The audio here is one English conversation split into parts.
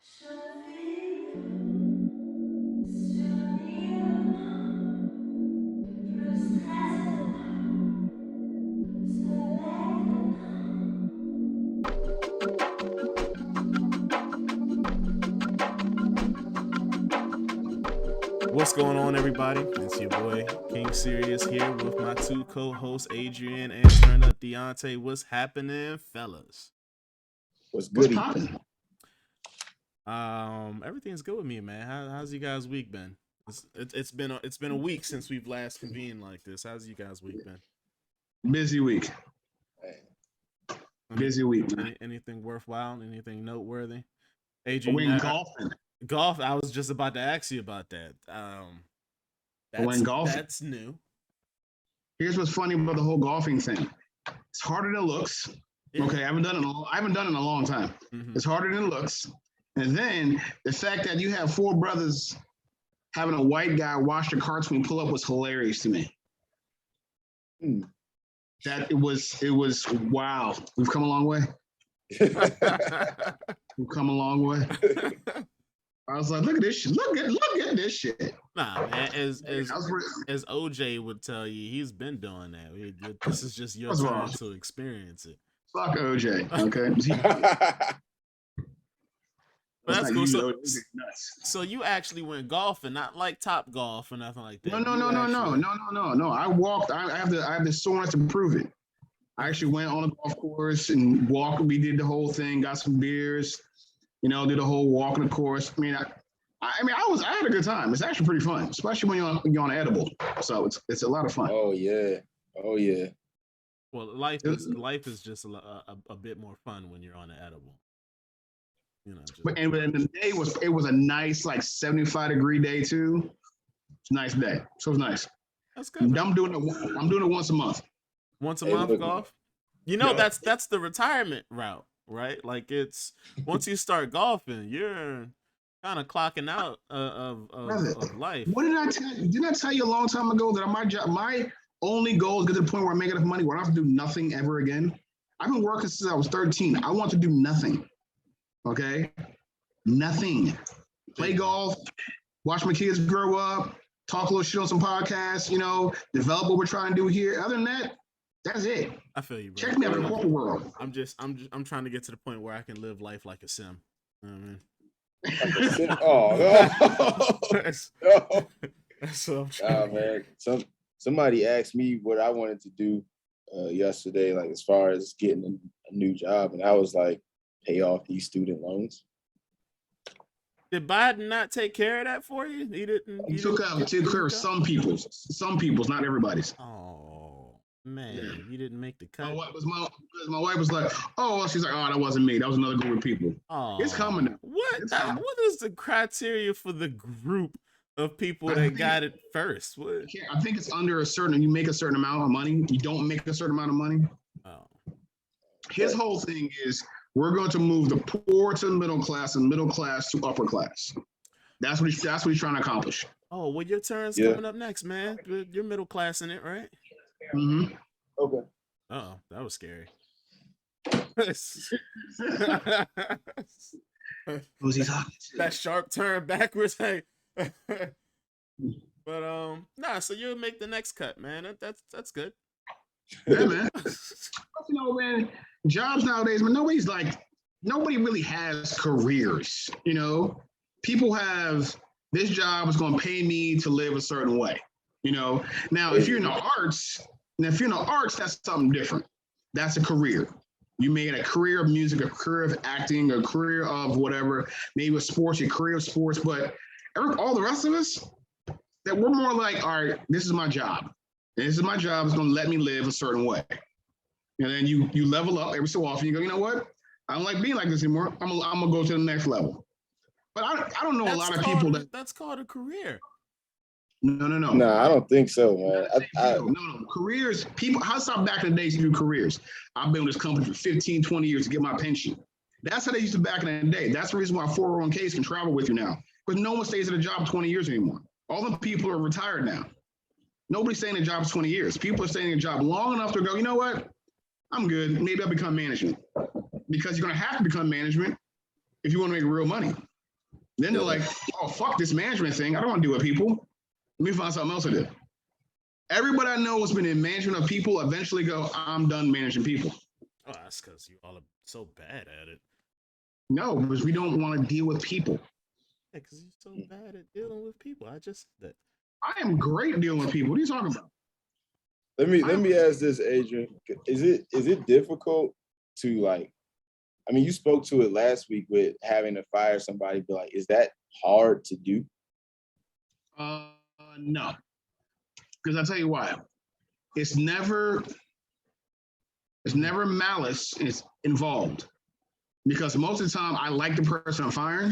What's going on, everybody? It's your boy King Serious here with my two co-hosts Adrian and Turn Up Deontay. What's happening, fellas? What's good? Everything's good with me, man. How's you guys' week been? It's been a week since we've last convened like this. How's you guys' week been? Busy week. Busy week. Anything worthwhile? Anything noteworthy? Adrian, I went golfing. Golf. I was just about to ask you about that. That's new. Here's what's funny about the whole golfing thing. It's harder than it looks. Yeah. Okay, I haven't done it in a long time. Mm-hmm. It's harder than it looks. And then the fact that you have four brothers having a white guy wash their carts when we pull up was hilarious to me. That it was wow. We've come a long way. We've come a long way. I was like, look at this shit. Look at this shit. Nah, man, as OJ would tell you, he's been doing that. This is just your turn to experience it. Fuck OJ, okay? That's cool. So you actually went golfing, not like Top Golf or nothing like that. No. I walked. I have the soreness to prove it. I actually went on a golf course and walked. We did the whole thing. Got some beers. Did a whole walk on the course. I had a good time. It's actually pretty fun, especially when you're on edible. So it's a lot of fun. Oh yeah. Well, life is just a bit more fun when you're on an edible. But the day was a nice 75-degree day too. It's a nice day, so it's nice. That's good. I'm doing it once a month. Once a month golf. That's the retirement route. Right, like it's once you start golfing, you're kind of clocking out of life. What did I tell you? Didn't I tell you a long time ago that my only goal is to get to the point where I make enough money where I don't have to do nothing ever again? I've been working since I was 13. I want to do nothing. Okay, nothing. Play golf, watch my kids grow up, talk a little shit on some podcasts. Develop what we're trying to do here. Other than that. That's it. I feel you, bro. Check me out in the corporate world. I'm trying to get to the point where I can live life like a sim. You know what I mean? Oh no. That's what I'm trying. Man. Somebody asked me what I wanted to do yesterday, like as far as getting a new job, and I was like, pay off these student loans. Did Biden not take care of that for you? He didn't. He took care of some people's, not everybody's. Oh. Man, you didn't make the cut. My wife was like, she's like, that wasn't me. That was another group of people. Oh, it's coming. What is the criteria for the group of people that got it first? What? I think it's under you make a certain amount of money. You don't make a certain amount of money. Oh. His whole thing is we're going to move the poor to the middle class and middle class to upper class. That's what he's trying to accomplish. Oh, well, your turn's coming up next, man. You're middle class in it, right? Mm-hmm. Okay. Oh, that was scary. Who's he talking to? That sharp turn backwards, hey. But so you'll make the next cut, man. That's good. Yeah, man. Man, jobs nowadays, man, nobody really has careers. People have this job is going to pay me to live a certain way. Now if you're in the arts, that's something different. That's a career. You made a career of music, a career of acting, a career of whatever, maybe with sports, a career of sports. But all the rest of us, that we're more like, all right, this is my job. And this is my job. It's going to let me live a certain way. And then you level up every so often. You go, you know what? I don't like being like this anymore. I'm gonna go to the next level. But I don't know a lot of people that's called a career. No. No, I don't think so, man. No. Careers, people, I stopped back in the days to do careers. I've been with this company for 15, 20 years to get my pension. That's how they used to back in the day. That's the reason why 401ks can travel with you now. Because no one stays at a job 20 years anymore. All the people are retired now. Nobody's staying in jobs 20 years. People are staying in a job long enough to go, you know what? I'm good. Maybe I'll become management. Because you're going to have to become management if you want to make real money. Then they're like, oh, fuck this management thing. I don't want to deal with people. Let me find something else to do. Everybody I know who's been in management of people eventually go, I'm done managing people. Oh, that's because you all are so bad at it. No, because we don't want to deal with people. Yeah, because you're so bad at dealing with people. I just said that. I am great dealing with people. What are you talking about? Let me ask this, Adrian. Is it difficult to like? I mean, you spoke to it last week with having to fire somebody, but like, is that hard to do? No, because I'll tell you why. It's never malice is involved. Because most of the time, I like the person I'm firing.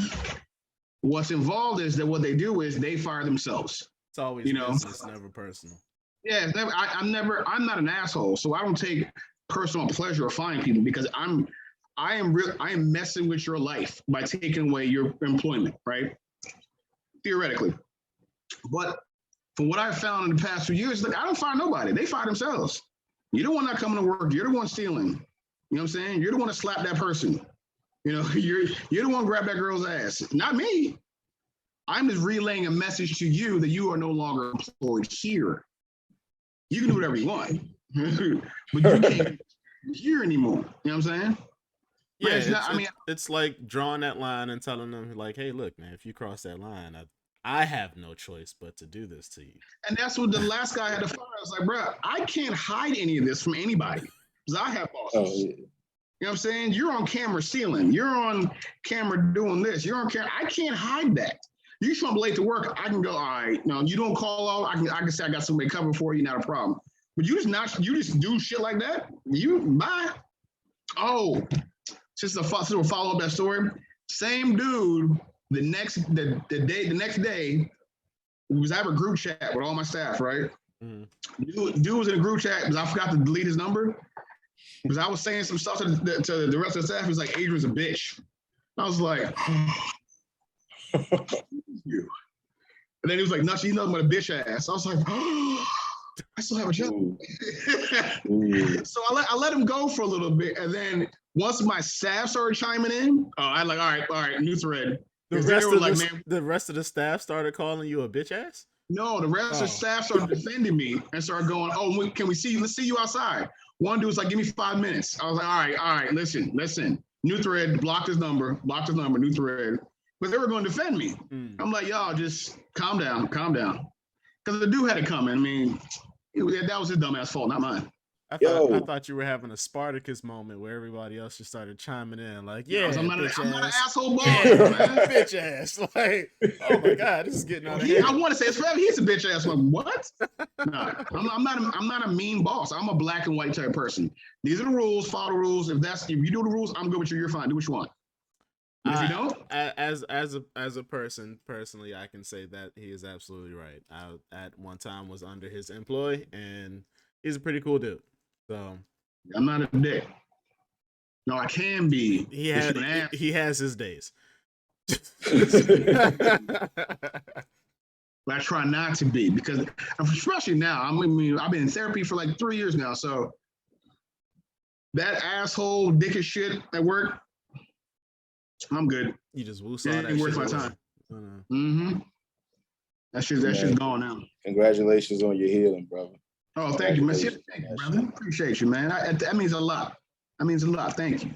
What's involved is that what they do is they fire themselves. It's always business, never personal. Yeah, it's never. I'm not an asshole, so I don't take personal pleasure of firing people because I am messing with your life by taking away your employment, right? Theoretically. But from what I've found in the past few years, like I don't fire nobody. They fire themselves. You're the one not coming to work. You're the one stealing. You know what I'm saying? You're the one to slap that person. You know, you're the one to grab that girl's ass. Not me. I'm just relaying a message to you that you are no longer employed here. You can do whatever you want, but you can't here anymore. You know what I'm saying? Yeah, it's like drawing that line and telling them, like, hey, look, man, if you cross that line, I have no choice but to do this to you. And that's what the last guy had to fire. I was like, bro, I can't hide any of this from anybody because I have bosses. Oh, yeah. You know what I'm saying? You're on camera stealing. You're on camera doing this. You're on camera. I can't hide that. You show up late to work, I can go, all right, no, you don't call out. I can say I got somebody covered for you, not a problem. But you just do shit like that. Bye. Oh, just to follow up that story. Same dude, the next day, we was having a group chat with all my staff, right? Mm-hmm. Dude was in a group chat because I forgot to delete his number. Because I was saying some stuff to the rest of the staff. He was like, Adrian's a bitch. I was like, you. And then he was like, no, she's nothing but a bitch ass. I was like, oh, I still have a job. So I let him go for a little bit. And then once my staff started chiming in, I like, all right, new thread. The rest of the staff started calling you a bitch ass? No, the rest of the staff started defending me and started going, oh, can we see you? Let's see you outside. One dude was like, give me 5 minutes. I was like, all right, listen. New thread, blocked his number, new thread. But they were going to defend me. I'm like, y'all, just calm down. Because the dude had it coming. I mean, that was his dumbass fault, not mine. I thought you were having a Spartacus moment where everybody else just started chiming in, like, yeah, I'm not an asshole boy, man. Bitch ass. Like, oh my God, this is getting out of hand. I want to say it's forever. He's a bitch ass. Like, what? No, I'm not a mean boss. I'm a black and white type person. These are the rules. Follow the rules. If you do the rules, I'm good with you. You're fine. Do what you want. If you don't, as a person personally, I can say that he is absolutely right. I at one time was under his employ, and he's a pretty cool dude. So I'm not a dick. No, I can be. He has his days. But I try not to be because, especially now, I've been in therapy for like 3 years now. So that asshole dickish shit at work, I'm good. You just woosah that shit. Worth my time. Mm-hmm. That shit's gone now. Congratulations on your healing, brother. Oh, thank you, man. Thank you, brother. Appreciate you, man. That means a lot. Thank you.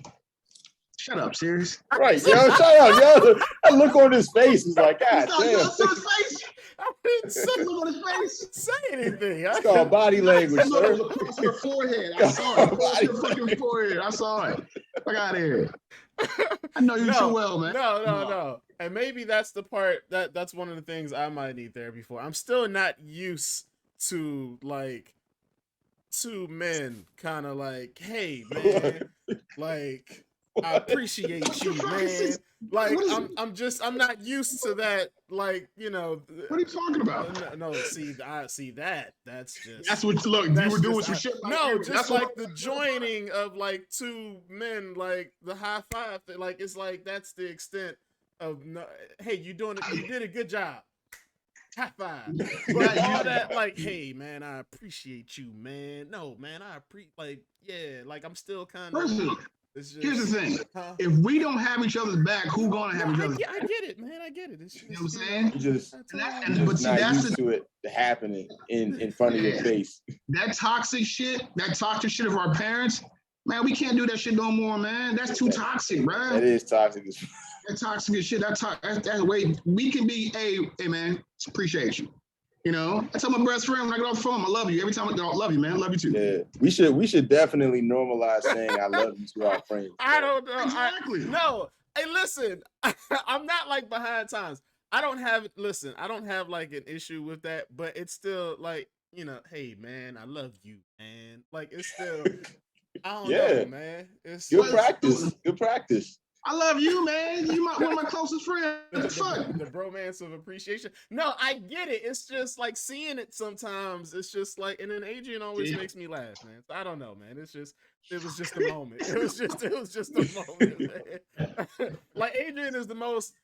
Shut up, serious. Right, yo, shut up, yo. I look on his face. He's like, God damn. His face? I didn't look on his face. Say anything. It's called body language, sir. It's your forehead. I saw it. It's your fucking forehead. I saw it. Fuck out of here. I know you too well, man. No. And maybe that's the part that's one of the things I might need therapy for. I'm still not used to like two men kind of like, hey man, like I appreciate you, man. Like I'm not used to that. Like, you know. What are you talking about? No, see that. That's what you were doing some shit. Just like the joining of like two men, like the high five. Like it's like that's the extent of hey, you did a good job. High five. But all that, like, hey man, I appreciate you, man. No, man, like I'm still kind of. Here's the thing: if we don't have each other's back, who gonna have each other's back? I get it, man. man. I get it. It's You know what I'm saying? You just, And you're but just see, not that's used to it happening in front of your Yeah. face. that toxic shit of our parents, man, we can't do that shit no more, man. That's too toxic, bro. That is toxic. That toxic as shit. That's way we can be hey man, appreciate you. You know, I tell my best friend when I get off the phone, I love you. Every time I love you, man. I love you too. Yeah, we should definitely normalize saying I love you to our friends. I don't know. Exactly. No. Hey, listen. I'm not like behind times. I don't have like an issue with that, but it's still like, hey man, I love you, man. Like it's still I don't know, man. It's good practice. Good practice. I love you, man. You one of my closest friends. The bromance of appreciation. No, I get it. It's just like seeing it sometimes. It's just like, and then Adrian always makes me laugh, man. So I don't know, man. It was just a moment. It was just a moment, man. Like Adrian is the most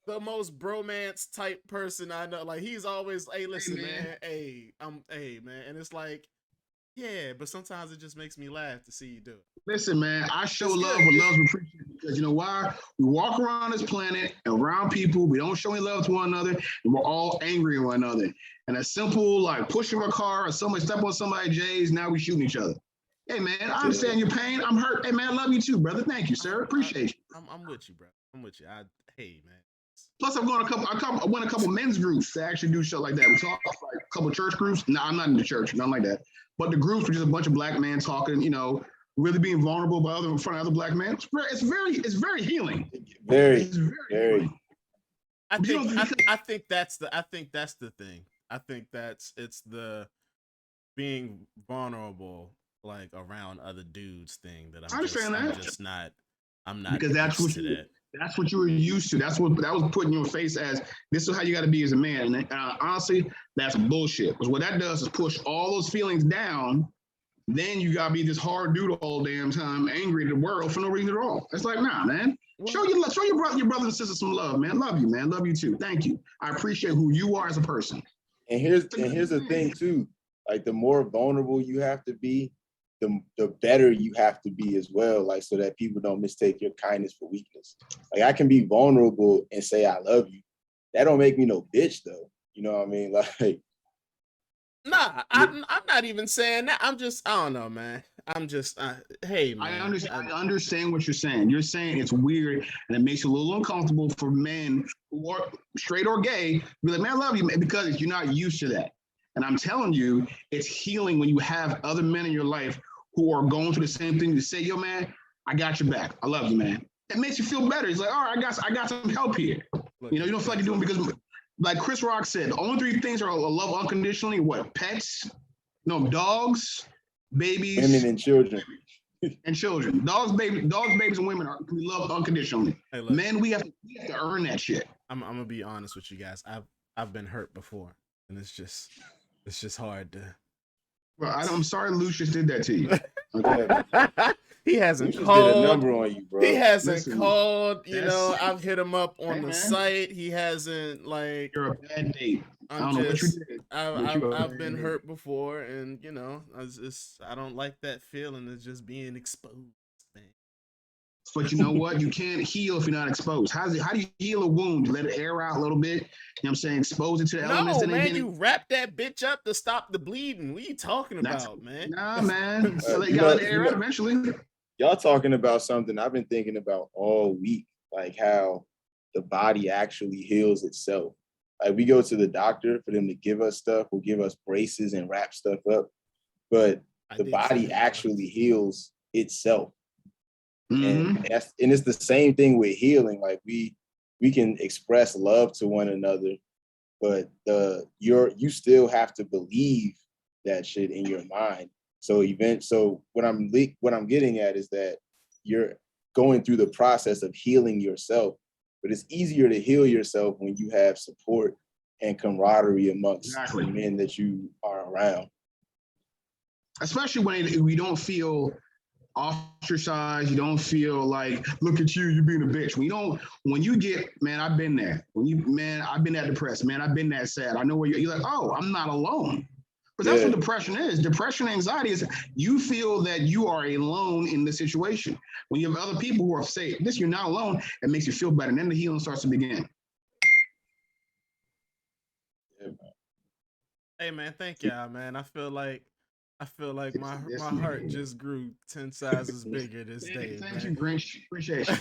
bromance type person I know. Like he's always, hey, listen, man. Hey, man. And it's like, yeah, but sometimes it just makes me laugh to see you do it. Listen, man, I show love when love's appreciated because you know why? We walk around this planet and around people, we don't show any love to one another, and we're all angry at one another. And a simple like pushing a car or somebody step on somebody's J's, now we shooting each other. Hey man, I understand your pain. I'm hurt. Hey man, I love you too, brother. Thank you, sir. Appreciate you. I'm with you, bro. I'm with you. Hey man. Plus, I went a couple men's groups to actually do shit like that. We talked like a couple church groups. No, I'm not in the church, nothing like that. But the groups were just a bunch of black men talking, really being vulnerable in front of other black men. It's very healing. Very. Healing. I think that's the thing. I think it's the being vulnerable like around other dudes thing that I'm not because that's what you were used to. That was put in your face as this is how you got to be as a man. And honestly, that's bullshit. Because what that does is push all those feelings down. Then you gotta be this hard dude all the damn time, angry at the world for no reason at all. It's like, nah, man. Show your brother and sister some love, man. Love you, man. Love you too. Thank you. I appreciate who you are as a person. And here's the thing too. Like the more vulnerable you have to be, the better you have to be as well. Like so that people don't mistake your kindness for weakness. Like I can be vulnerable and say I love you. That don't make me no bitch though. You know what I mean? Like. Nah, I'm not even saying that. I don't know, man. Hey, man. I understand what you're saying. You're saying it's weird and it makes you a little uncomfortable for men who are straight or gay to be like, man, I love you, man, because you're not used to that. And I'm telling you, it's healing when you have other men in your life who are going through the same thing. You say, yo, man, I got your back. I love you, man. It makes you feel better. It's like, all right, I got some help here. You don't feel like you're doing because like Chris Rock said, the only three things are love unconditionally: what? Pets, dogs, babies, women, and children. And children. Dogs, babies, and women can be loved unconditionally. Hey, look, men, we have to earn that shit. I'm gonna be honest with you guys. I've been hurt before, and it's just hard to. Well, I'm sorry, Lucius did that to you. Okay. He hasn't called. Did a number on you, bro. He hasn't called. I've hit him up on the site. He hasn't like. You're a bad date. I've been hurt before, and I don't like that feeling of just being exposed, man. But you know what? You can't heal if you're not exposed. How do you heal a wound? You let it air out a little bit. You know what I'm saying? Expose it to the elements. No, man, you wrap that bitch up to stop the bleeding. What are you talking about, man? Nah, man. So you gotta let it air out eventually. Y'all talking about something I've been thinking about all week, like how the body actually heals itself. Like we go to the doctor for them to give us stuff, or give us braces and wrap stuff up, but the body actually heals itself. Mm-hmm. And it's the same thing with healing. Like we can express love to one another, but you still have to believe that shit in your mind. So what I'm getting at is that you're going through the process of healing yourself, but it's easier to heal yourself when you have support and camaraderie amongst the men that you are around. Especially when we don't feel ostracized, you don't feel like, look at you being a bitch. When you get, man, I've been there. I've been that depressed, man, I've been that sad. I know where you're like, oh, I'm not alone. But that's what depression is. Depression and anxiety is you feel that you are alone in the situation. When you have other people who are saying this, you're not alone, it makes you feel better. And then the healing starts to begin. Hey man, thank y'all, man. I feel like my heart just grew 10 sizes bigger this day, Thank man. you, Grinch. Appreciate you.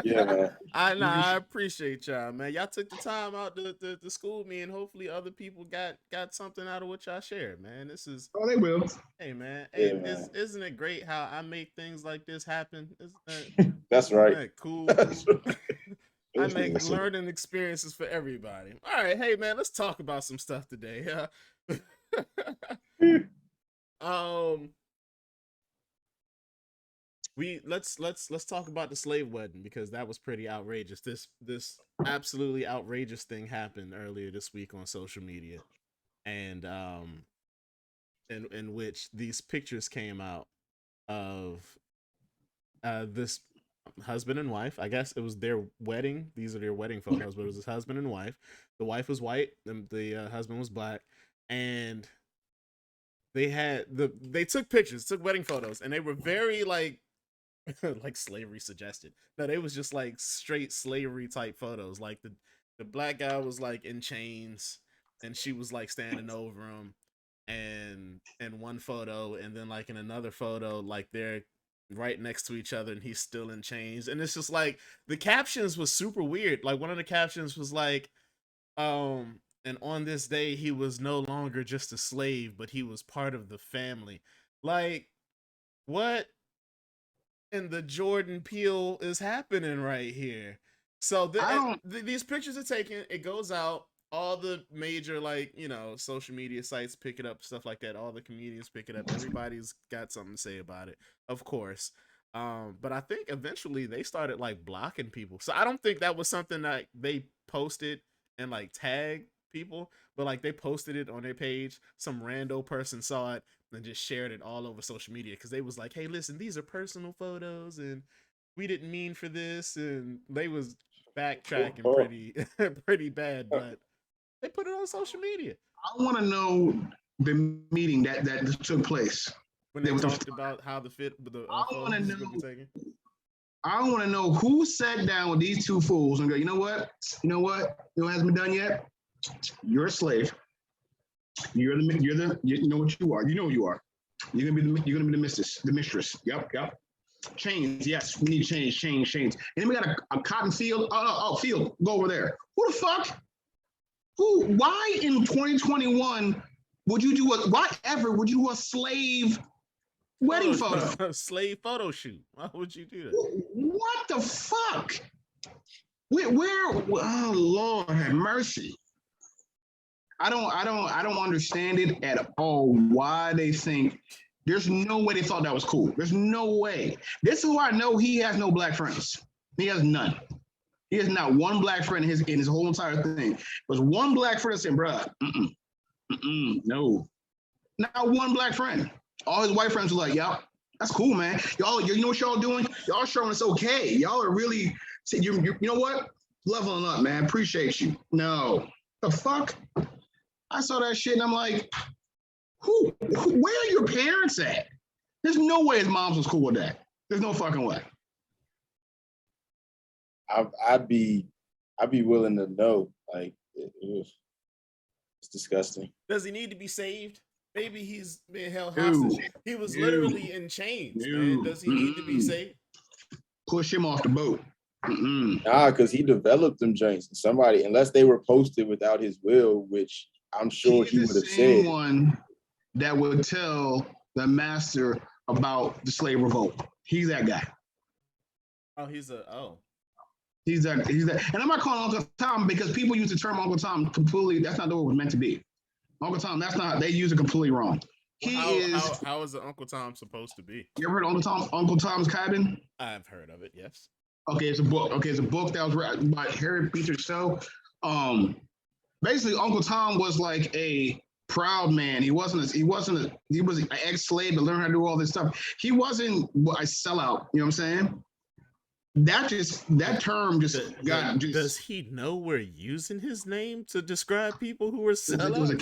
Yeah, man. I appreciate y'all, man. Y'all took the time out to school me, and hopefully other people got something out of what y'all shared, man. This is they will. Hey man, Yeah, hey, man. isn't it great how I make things like this happen? That's right. Isn't that cool? That's right. I make learning experiences for everybody. All right, hey man, let's talk about some stuff today. Let's talk about the slave wedding because that was pretty outrageous. This absolutely outrageous thing happened earlier this week on social media, and in which these pictures came out of this husband and wife. I guess it was their wedding. These are their wedding photos, but it was his husband and wife. The wife was white, and the husband was black, and they took pictures, took wedding photos, and they were very like like slavery suggested. No, they was just like straight slavery type photos. Like the black guy was like in chains, and she was like standing over him, and in one photo, and then like in another photo, like they're right next to each other, and he's still in chains. And it's just like the captions was super weird. Like one of the captions was like, and on this day he was no longer just a slave, but he was part of the family. Like, what in the Jordan Peele is happening right here? So these pictures are taken, it goes out, all the major like, you know, social media sites pick it up, stuff like that, all the comedians pick it up, everybody's got something to say about it, of course. But I think eventually they started like blocking people. So I don't think that was something that they posted and like tagged people, but like they posted it on their page. Some rando person saw it and just shared it all over social media because they was like, hey, listen, these are personal photos and we didn't mean for this. And they was backtracking pretty bad, but they put it on social media. I want to know the meeting that took place when they talked about how the photos going to be taken. I want to know who sat down with these two fools and go, you know what? You know what hasn't been done yet? You're a slave. You know what you are. You know who you are. You're gonna be the mistress. Yep. Chains. Yes, we need chains. And then we got a cotton field. Field. Go over there. Who the fuck? Who? Why in 2021 would you do a slave wedding photo? Slave photo shoot. Why would you do that? What the fuck? Where? Oh Lord, have mercy. I don't understand it at all. Why they think there's no way they thought that was cool. There's no way. This is why I know he has no black friends. He has none. He has not one black friend in his whole entire thing. There's one black friend saying, bruh, no. Not one black friend. All his white friends are like, yeah, that's cool, man. Y'all, you know what y'all doing? Y'all showing us okay. Y'all are really, you know what? Leveling up, man. Appreciate you. No. The fuck? I saw that shit and I'm like, where are your parents at? There's no way his mom's was cool with that. There's no fucking way. I'd be willing to know. Like, it's disgusting. Does he need to be saved? Maybe he's being held hostage. He was literally in chains, man. Does he need to be saved? Push him off the boat. Nah, because he developed them joints. Somebody, unless they were posted without his will, which I'm sure he would have said. One that would tell the master about the slave revolt. He's that guy. He's that. And I'm not calling Uncle Tom because people use the term Uncle Tom completely. That's not the way it was meant to be. Uncle Tom, they use it completely wrong. How is the Uncle Tom supposed to be? You ever heard of Uncle Tom's Cabin? I've heard of it, yes. Okay, it's a book. It's a book that was written by Harry Beecher Stowe. Basically, Uncle Tom was like a proud man. He was an ex-slave to learn how to do all this stuff. He wasn't a sellout. You know what I'm saying? That term just got. Does he know we're using his name to describe people who are sellouts? It was a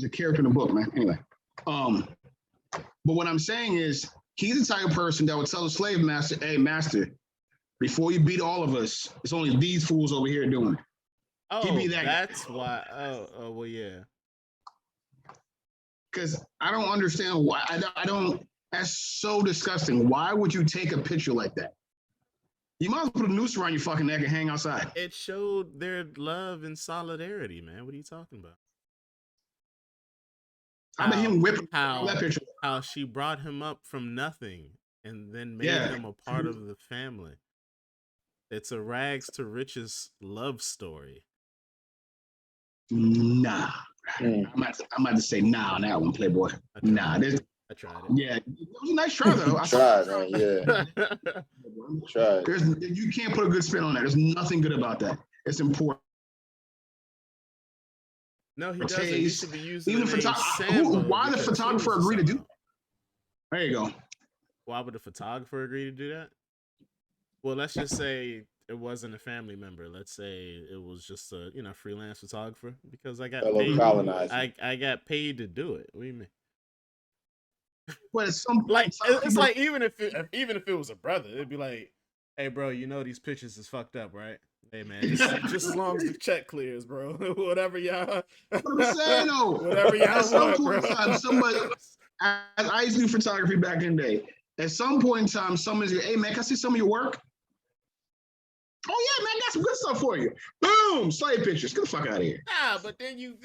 character in the book, man. Anyway. But what I'm saying is, he's the type of person that would tell the slave master, "Hey, master, before you beat all of us, it's only these fools over here doing it." He'd be Oh, that that's why. Oh, well, yeah. because I don't understand why. I don't. That's so disgusting. Why would you take a picture like that? You might as well put a noose around your fucking neck and hang outside. It showed their love and solidarity, man. What are you talking about? How about him whipping How that picture? how she brought him up from nothing and then made Yeah. him a part of the family. It's a rags to riches love story. Nah. I'm about to say nah on that one, Playboy. Nah. I tried it. Yeah, it was a nice try though. I Tried, man. Yeah. Tried. You can't put a good spin on that. There's nothing good about that. It's important. No, he doesn't. He should be using Even the name Sambo why the because photographer he was a agreed to do Sambo. that? There you go. Why would the photographer agree to do that? Well, let's just say it wasn't a family member. Let's say it was just a freelance photographer because I got Fellow paid. colonizer. I got paid to do it. What do you mean? But it's some Like some it's people- like even if it was a brother, it'd be like, hey, bro, you know these pictures is fucked up, right? Hey, man, just as long as the check clears, bro. Whatever y'all. What I'm saying though. Whatever y'all At some want, point in bro. time, somebody, as I used to do photography back in the day, at some point in time, someone's like, "Hey man, can I see some of your work?" "Oh yeah, man, I got some good stuff for you." Boom, slave pictures. Get the fuck out of here. Nah, but then you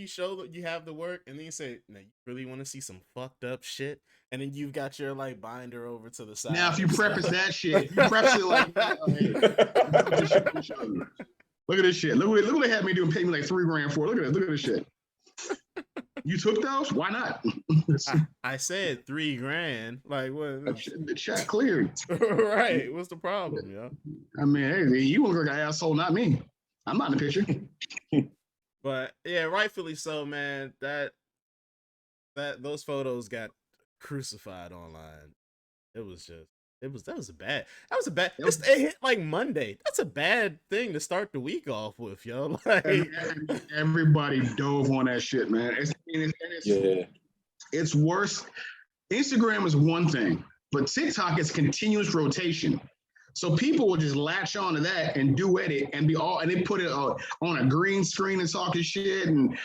show that you have the work, and then you say, "Now you really want to see some fucked up shit?" And then you've got your like binder over to the side. Now, if you preface that shit, you preface it like, look at this shit. Look what they had me do and pay me like $3,000 for. Look at this shit. You took those? Why not? I said $3,000. Like what? The check cleared. Right. What's the problem, yo? I mean, hey, you look like an asshole, not me. I'm not in the picture. But yeah, rightfully so, man. That those photos got crucified online. That was a bad. It hit like Monday. That's a bad thing to start the week off with, yo. Like Everybody dove on that shit, man. It's worse. Instagram is one thing, but TikTok is continuous rotation. So people will just latch on to that and duet it and they put it on a green screen and talking shit and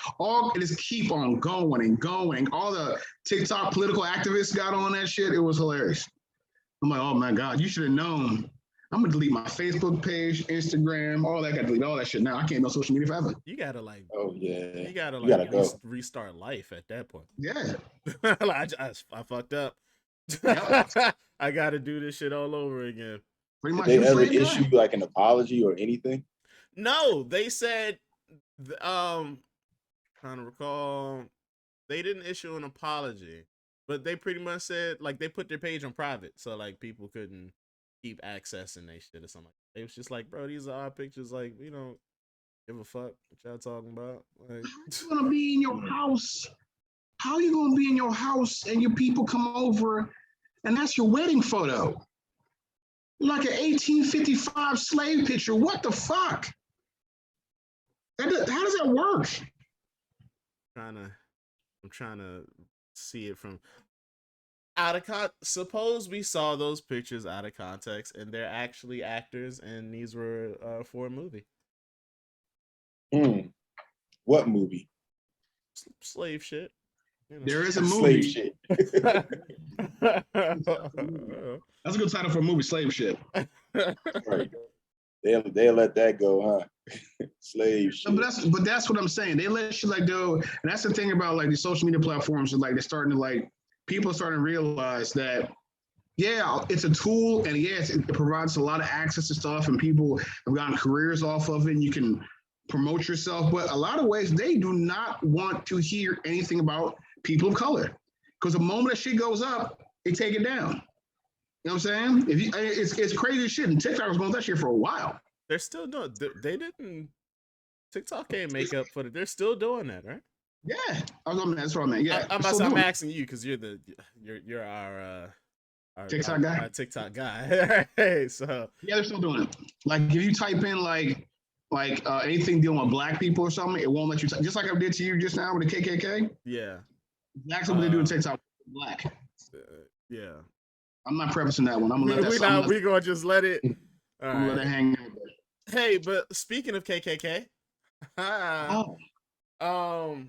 just keep on going and going. All the TikTok political activists got on that shit. It was hilarious. I'm like, oh my God, you should have known. I'm gonna delete my Facebook page, Instagram, all that. Gotta delete all that shit now. I can't know social media forever. you gotta like, Oh yeah. you gotta go. restart life at that point. Yeah. Like, I fucked up. I gotta do this shit all over again. Pretty much. Did they ever issue like an apology or anything? No, they said, trying to recall, they didn't issue an apology, but they pretty much said like they put their page on private, so like people couldn't keep accessing their shit or something. It was just like, bro, these are our pictures. Like, we don't give a fuck what y'all talking about. Like, How you gonna be in your house? How you gonna be in your house and your people come over and that's your wedding photo? Like an 1855 slave picture. What the fuck? How does that work? I'm trying to see it from out of suppose we saw those pictures out of context and they're actually actors and these were for a movie. What movie? Slave shit. You know. There is a movie. Slave shit. That's a good title for a movie, Slave Shit. Right. They'll let that go, huh? Slave shit. But that's what I'm saying. They let shit like go. And that's the thing about like the social media platforms. Like they're starting to like people are starting to realize that yeah, it's a tool and yes, it provides a lot of access to stuff and people have gotten careers off of it. And you can promote yourself, but a lot of ways they do not want to hear anything about people of color because the moment that shit goes up, they take it down. You know what I'm saying? It's crazy shit, and TikTok was going that shit for a while. They're still doing. They didn't. TikTok can't make up for it. They're still doing that, right? Yeah, that's what I meant. Yeah, I'm asking you because you're our TikTok guy. Our TikTok guy. Hey, so yeah, they're still doing it. Like if you type in like anything dealing with black people or something, it won't let you. Just like I did to you just now with the KKK. Yeah. Exactly what they do in TikTok. Black. Yeah. I'm not prefacing that one. I'm gonna let that. We gonna just let it. All I'm gonna let it right. hang. Hey, but speaking of KKK, Oh,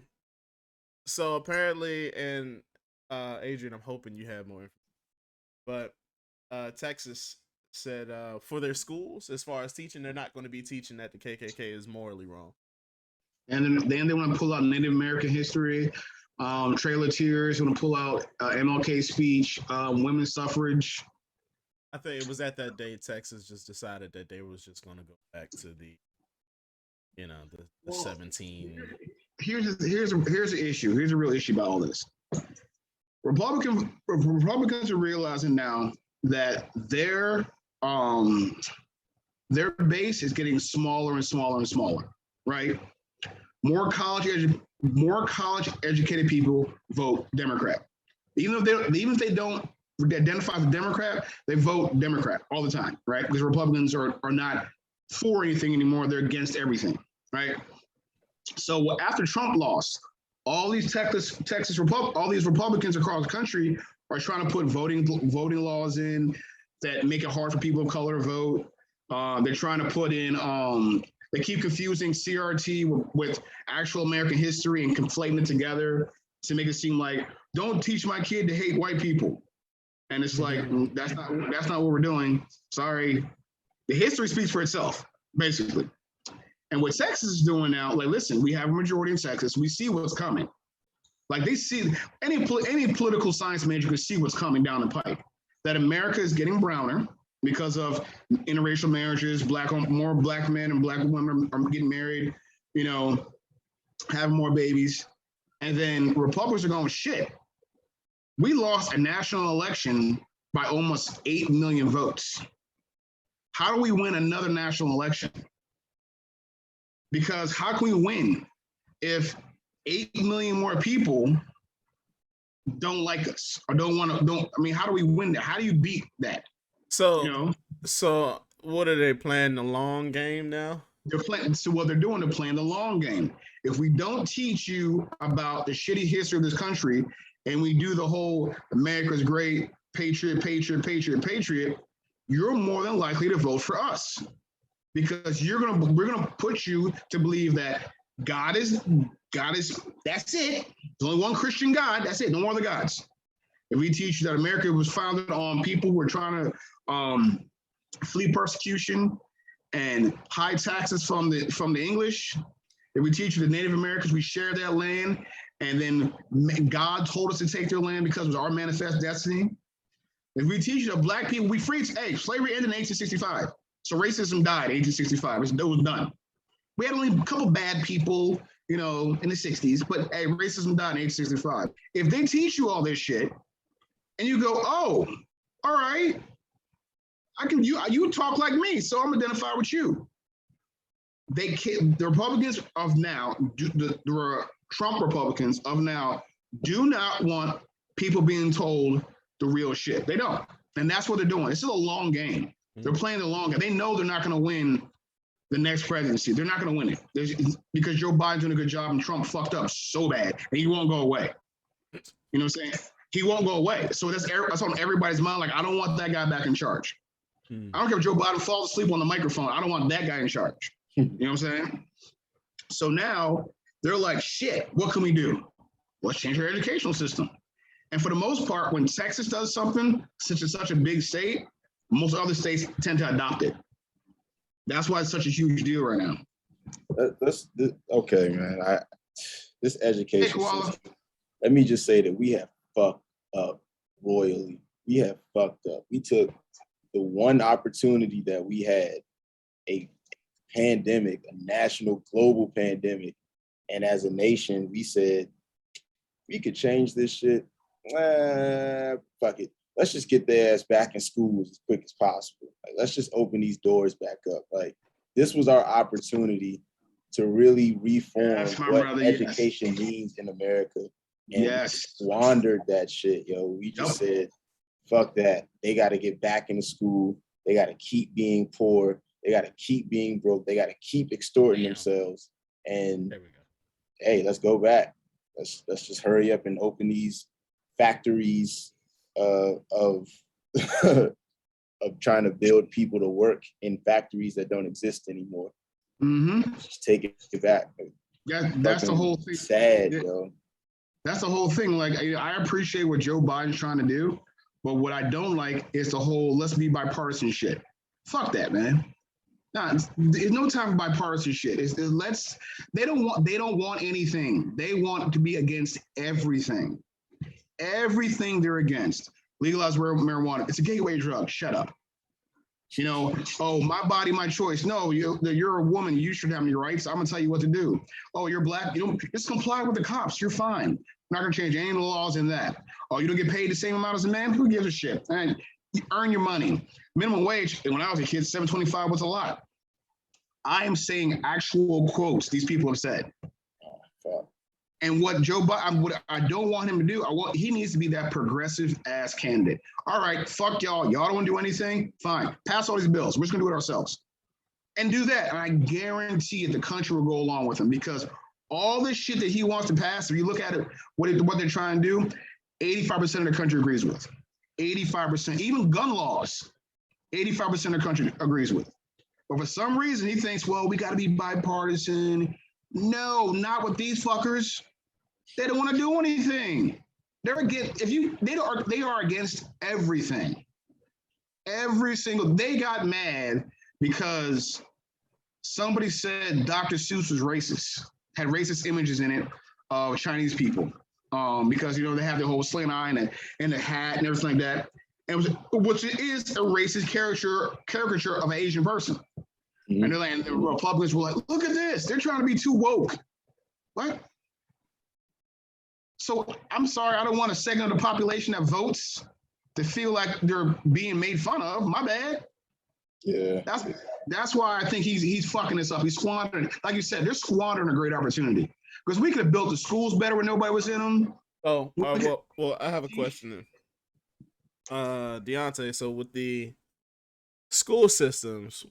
so apparently, and Adrian, I'm hoping you have more information, but Texas said for their schools, as far as teaching, they're not going to be teaching that the KKK is morally wrong. and then they want to pull out Native American history. Trail of Tears want to pull out MLK speech, women's suffrage. I think it was at that day Texas just decided that they was just going to go back to the, the 17. Here's the issue. Here's a real issue about all this. Republicans are realizing now that their base is getting smaller and smaller and smaller. Right? More college educated people vote Democrat. Even if they don't identify as a Democrat, they vote Democrat all the time, right? Because Republicans are not for anything anymore; they're against everything, right? So after Trump lost, all these all these Republicans across the country are trying to put voting laws in that make it hard for people of color to vote. They're trying to put in. They keep confusing CRT with actual American history and conflating it together to make it seem like don't teach my kid to hate white people. And it's like that's not what we're doing. Sorry, the history speaks for itself, basically. And what Texas is doing now, like, listen, we have a majority in Texas. We see what's coming. Like they see any political science major can see what's coming down the pike. That America is getting browner because of interracial marriages. More black men and black women are getting married. Having more babies, and then Republicans are going shit. We lost a national election by almost 8 million votes. How do we win another national election? Because how can we win if 8 million more people don't like us or how do we win that? How do you beat that? So what are they playing the long game now? They're playing the long game. If we don't teach you about the shitty history of this country and we do the whole America's great, patriot, you're more than likely to vote for us. Because we're gonna put you to believe that God is that's it. There's only one Christian God. That's it. No more other gods. If we teach you that America was founded on people who are trying to flee persecution and high taxes from the English, if we teach you the Native Americans, we share their land, and then God told us to take their land because it was our manifest destiny. If we teach you that black people, we freed, slavery ended in 1865. So racism died in 1865. It was done. We had only a couple bad people, in the 60s, but racism died in 1865. If they teach you all this shit, and you go, oh, all right, you talk like me, so I'm identify with you. The Republicans of now, the Trump Republicans of now, do not want people being told the real shit. They don't, and that's what they're doing. It's still a long game. They're playing the long game. They know they're not going to win the next presidency. They're not going to win it because Joe Biden's doing a good job and Trump fucked up so bad, and he won't go away. You know what I'm saying? He won't go away. So that's on everybody's mind. Like, I don't want that guy back in charge. I don't care if Joe Biden falls asleep on the microphone. I don't want that guy in charge. You know what I'm saying? So now they're like, shit, what can we do? Let's change our educational system. And for the most part, when Texas does something, since it's such a big state, most other states tend to adopt it. That's why it's such a huge deal right now. Okay, man. This education system, let me just say that we have fucked up royally. We have fucked up. We took the one opportunity that we had, a pandemic, a national global pandemic, and as a nation, we said, we could change this shit. Fuck it. Let's just get their ass back in school as quick as possible. Like, let's just open these doors back up. Like, this was our opportunity to really reform what education means in America. And squandered that shit, yo. We just said, fuck that. They got to get back into school. They got to keep being poor. They got to keep being broke. They got to keep extorting themselves. And hey, let's go back. let's just hurry up and open these factories of of trying to build people to work in factories that don't exist anymore. Mm-hmm. Just take it back. That's the whole thing. Sad, yo. That's the whole thing. Like, I appreciate what Joe Biden's trying to do, but what I don't like is the whole let's be bipartisan shit. Fuck that, man. Nah, there's no time for bipartisan shit. They don't want anything. They want to be against everything. Everything they're against. Legalize marijuana. It's a gateway drug. Shut up. You know, oh, my body, my choice. No, you're a woman. You should have any rights. I'm gonna tell you what to do. Oh, you're black. You don't just comply with the cops. You're fine. I'm not gonna change any laws in that. Oh, you don't get paid the same amount as a man? Who gives a shit? And you earn your money. Minimum wage, when I was a kid, $7.25 was a lot. I am saying actual quotes these people have said. And what Joe Biden, what I don't want him to do, he needs to be that progressive ass candidate. All right, fuck y'all. Y'all don't want to do anything? Fine. Pass all these bills. We're just gonna do it ourselves. And do that. And I guarantee it, the country will go along with him, because all this shit that he wants to pass, if you look at it, what they're trying to do, 85% of the country agrees with. 85%, even gun laws, 85% of the country agrees with. But for some reason, he thinks, well, we got to be bipartisan. No, not with these fuckers. They don't want to do anything. They're against. They are against everything. They got mad because somebody said Dr. Seuss was racist, had racist images in it of Chinese people, because they have the whole slant eye and the hat and everything like that. Which is a racist caricature of an Asian person. Mm-hmm. And the Republicans were like, look at this. They're trying to be too woke. What? So I'm sorry, I don't want a segment of the population that votes to feel like they're being made fun of. My bad. Yeah. That's why I think he's fucking this up. He's squandering. Like you said, they're squandering a great opportunity. Because we could have built the schools better when nobody was in them. Oh, well, I have a question. Deontay, so with the school systems,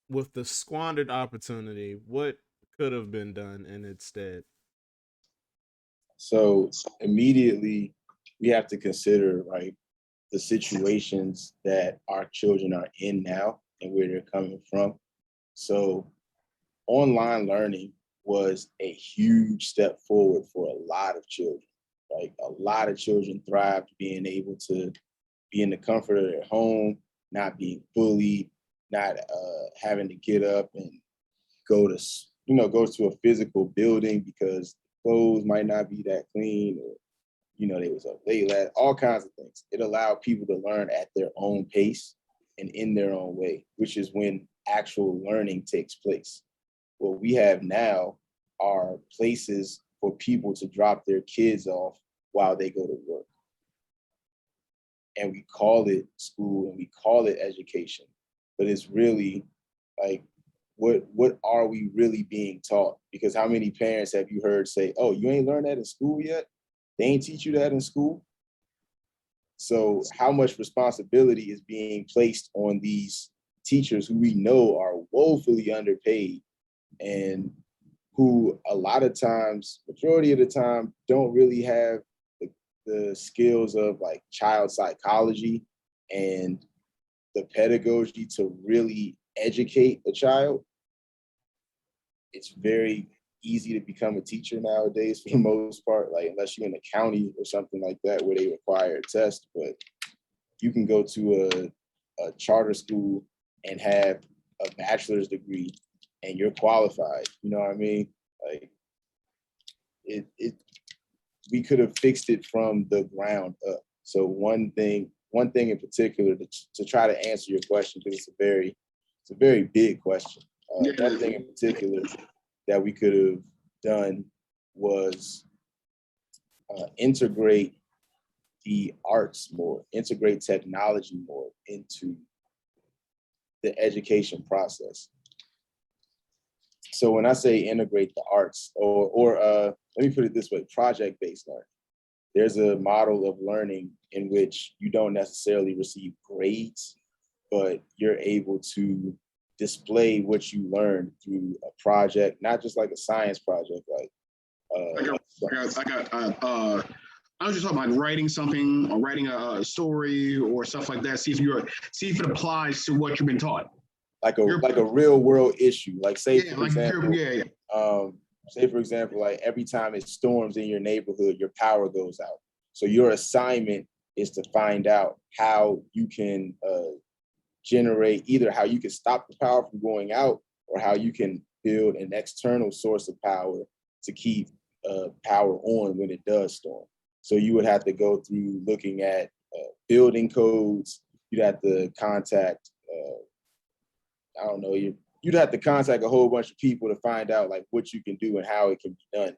with the squandered opportunity, what could have been done in its stead? So immediately we have to consider the situations that our children are in now and where they're coming from. So online learning was a huge step forward for a lot of children. Like, a lot of children thrived being able to be in the comfort of their home, not being bullied, not having to get up and go to a physical building because clothes might not be that clean, or they was up late, all kinds of things. It allowed people to learn at their own pace and in their own way, which is when actual learning takes place. What we have now are places for people to drop their kids off while they go to work. And we call it school and we call it education, but it's really what are we really being taught? Because how many parents have you heard say, oh, you ain't learned that in school yet? They ain't teach you that in school? So how much responsibility is being placed on these teachers who we know are woefully underpaid and who a lot of times, majority of the time, don't really have the skills of child psychology and the pedagogy to really educate a child? It's very easy to become a teacher nowadays for the most part, unless you're in a county or something like that where they require a test. But you can go to a charter school and have a bachelor's degree and you're qualified. You know what I mean? We could have fixed it from the ground up. So one thing in particular to try to answer your question, because it's a very big question. One thing in particular that we could have done was integrate the arts more, integrate technology more into the education process. So when I say integrate the arts, or let me put it this way, project-based learning. There's a model of learning in which you don't necessarily receive grades, but you're able to display what you learned through a project, not just like a science project, I was just talking about writing something or writing a story or stuff like that. See if it applies to what you've been taught. Like a real world issue. Like say yeah, for like example, yeah. say for example, like every time it storms in your neighborhood, your power goes out. So your assignment is to find out how you can generate, either how you can stop the power from going out or how you can build an external source of power to keep power on when it does storm. So you would have to go through looking at building codes. You'd have to contact, I don't know, you'd have to contact a whole bunch of people to find out like what you can do and how it can be done.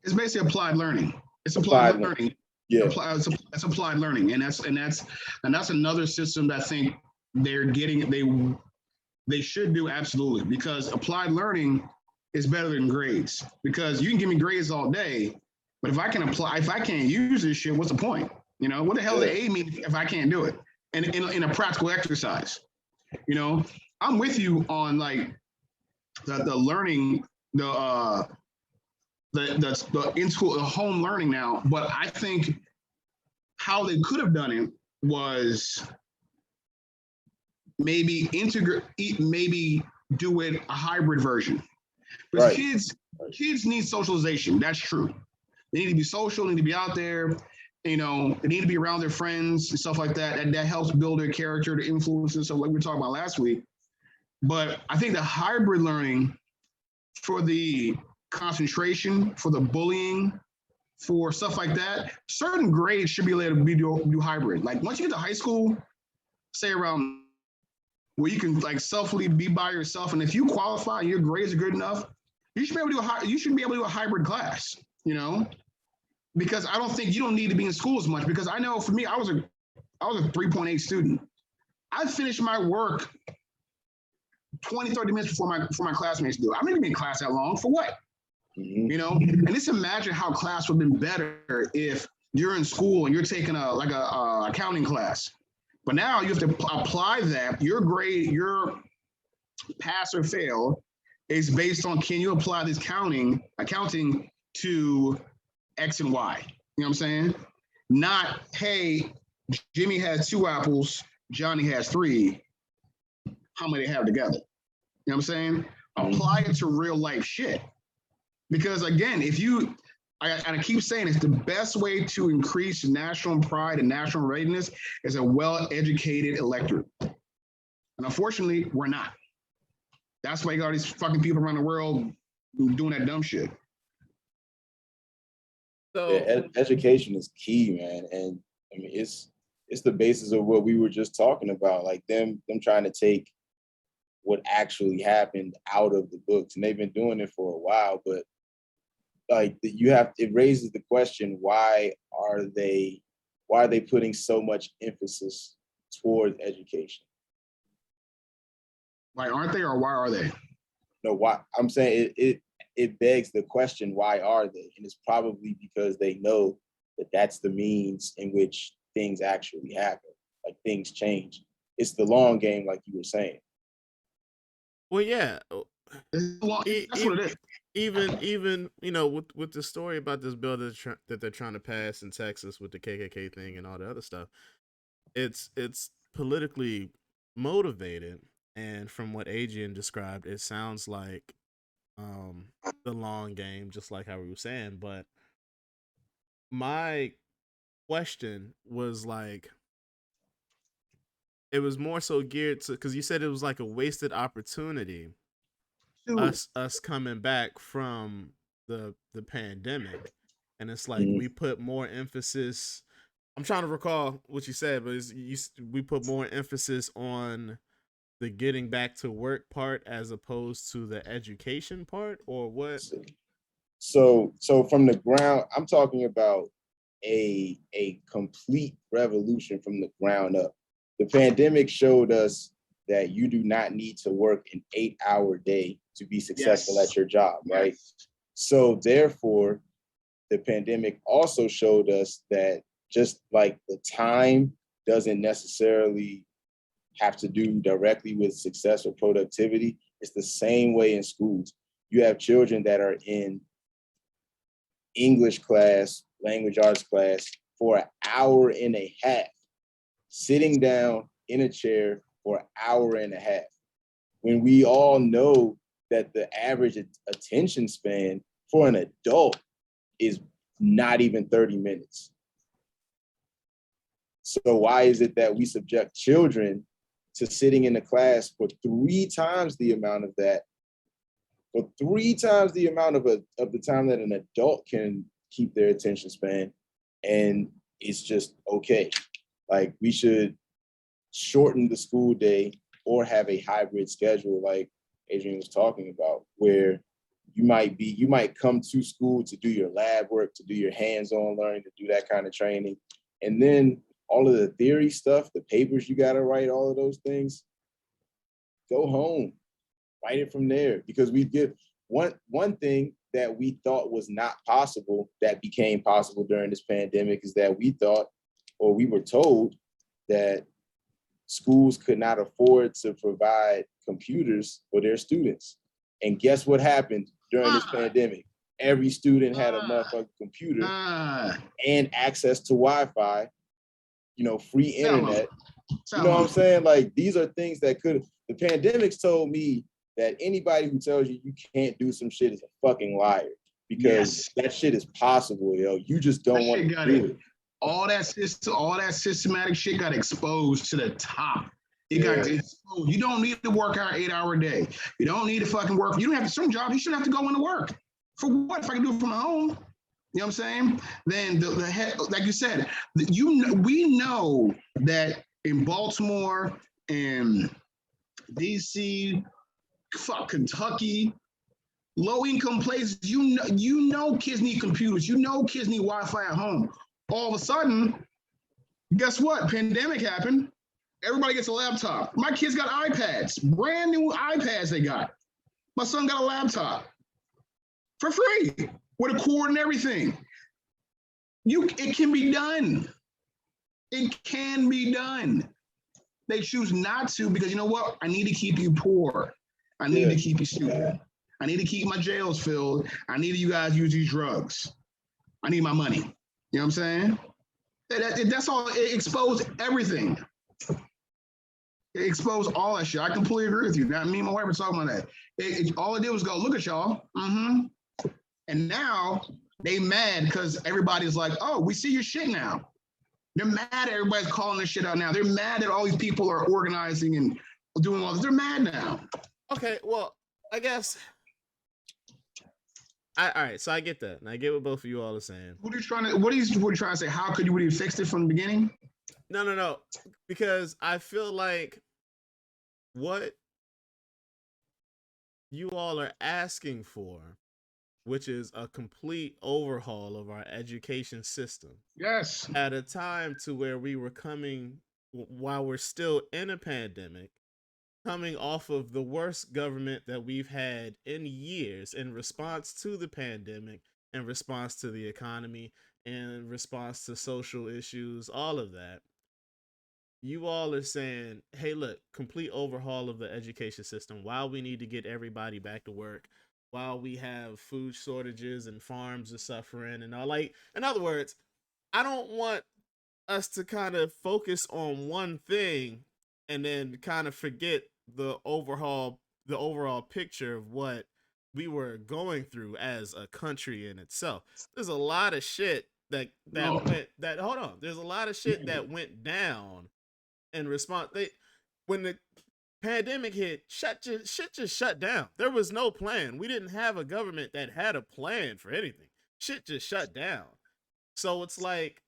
It's basically applied learning. It's applied learning. Yeah, it's applied learning, and that's another system that I think they should do absolutely, because applied learning is better than grades, because you can give me grades all day, but if I can't use this shit, what's the point? You know, what the hell does A mean if I can't do it? And in a practical exercise, you know, I'm with you on like the learning, the in school, the home learning now, but I think how they could have done it was maybe do it a hybrid version. Because kids need socialization. That's true. They need to be social, they need to be out there, you know, they need to be around their friends and stuff like that. And that helps build their character, the influences, so like we were talking about last week. But I think the hybrid learning for the concentration, for the bullying, for stuff like that, certain grades should be able to do hybrid. Like once you get to high school, say around where you can like selfily be by yourself, and if you qualify and your grades are good enough, you should be able to do a hybrid class, you know? Because I don't think you don't need to be in school as much, because I know for me, I was a 3.8 student. I finished my work 20, 30 minutes before my classmates do. I'm not even in class that long. For what? You know? And just imagine how class would have been better if you're in school and you're taking a accounting class. But now you have to apply that. Your grade, your pass or fail is based on, can you apply this accounting to X and Y? You know what I'm saying? Not, hey, Jimmy has 2 apples, Johnny has 3. How many they have together? You know what I'm saying? Apply it to real life shit. Because again, I keep saying it's the best way to increase national pride and national readiness is a well-educated electorate. And unfortunately, we're not. That's why you got all these fucking people around the world doing that dumb shit. So education is key, man. And I mean, it's the basis of what we were just talking about, like them trying to take what actually happened out of the books. And they've been doing it for a while, but like it raises the question, why are they putting so much emphasis toward education? Why aren't they, or why are they? No, why? I'm saying it begs the question, why are they? And it's probably because they know that that's the means in which things actually happen, like things change. It's the long game, like you were saying. Well, yeah. That's what it is. Even you know, with the story about this bill that they're trying to pass in Texas with the KKK thing and all the other stuff, it's politically motivated, and from what Adrian described, it sounds like the long game, just like how we were saying. But my question was like, it was more so geared to, because you said it was like a wasted opportunity, us coming back from the pandemic, and it's like we put more emphasis. I'm trying to recall what you said, but we put more emphasis on the getting back to work part as opposed to the education part, or what? So from the ground, I'm talking about a complete revolution from the ground up. The pandemic showed us that you do not need to work an 8-hour day to be successful at your job, right? So therefore, the pandemic also showed us that just like the time doesn't necessarily have to do directly with success or productivity, it's the same way in schools. You have children that are in English class, language arts class for an hour and a half, sitting down in a chair for an hour and a half, when we all know that the average attention span for an adult is not even 30 minutes. So why is it that we subject children to sitting in a class for 3 times the amount of that, for 3 times the amount of the time that an adult can keep their attention span, and it's just okay? Like, we should shorten the school day or have a hybrid schedule, like Adrian was talking about, where you might come to school to do your lab work, to do your hands-on learning, to do that kind of training, and then all of the theory stuff, the papers you got to write, all of those things, go home, write it from there. Because we get one thing that we thought was not possible that became possible during this pandemic is that we thought, or we were told, that schools could not afford to provide computers for their students. And guess what happened during this pandemic? Every student had a motherfucking computer and access to Wi-Fi, free internet. You know what I'm saying? Like, these are things that the pandemic's told me that anybody who tells you you can't do some shit is a fucking liar, because that shit is possible, yo. You just don't want to do it. All that systematic shit got exposed to the top. It got exposed. You don't need to work out 8-hour day. You don't need to fucking work. You don't have to, some jobs, you shouldn't have to go into work. For what? If I can do it from home. You know what I'm saying? Then the head, like you said, we know that in Baltimore and DC, Kentucky, low-income places, you know kids need computers. You know kids need Wi-Fi at home. All of a sudden, guess what? Pandemic happened. Everybody gets a laptop. My kids got iPads, brand new iPads they got. My son got a laptop for free with a cord and everything. It can be done. It can be done. They choose not to because, you know what? I need to keep you poor. I need to keep you stupid. I need to keep my jails filled. I need you guys to use these drugs. I need my money. You know what I'm saying? That's all. It exposed everything. It exposed all that shit. I completely agree with you. Now, me and my wife were talking about that. All it did was go, look at y'all. And now they mad because everybody's like, oh, we see your shit now. They're mad everybody's calling this shit out now. They're mad that all these people are organizing and doing all this. They're mad now. Okay, well, I guess. All right, so I get that, and I get what both of you all are saying. What are you trying to say? How could you have fixed it from the beginning? No, because I feel like what you all are asking for, which is a complete overhaul of our education system. Yes. At a time to where we were while we're still in a pandemic, coming off of the worst government that we've had in years in response to the pandemic, in response to the economy, in response to social issues, all of that. You all are saying, hey, look, complete overhaul of the education system while we need to get everybody back to work, while we have food shortages and farms are suffering and all. Like, in other words, I don't want us to kind of focus on one thing and then kind of forget the overall picture of what we were going through as a country in itself. There's a lot of shit that hold on. There's a lot of shit that went down in response. When the pandemic hit, shit just shut down. There was no plan. We didn't have a government that had a plan for anything. Shit just shut down. So it's like,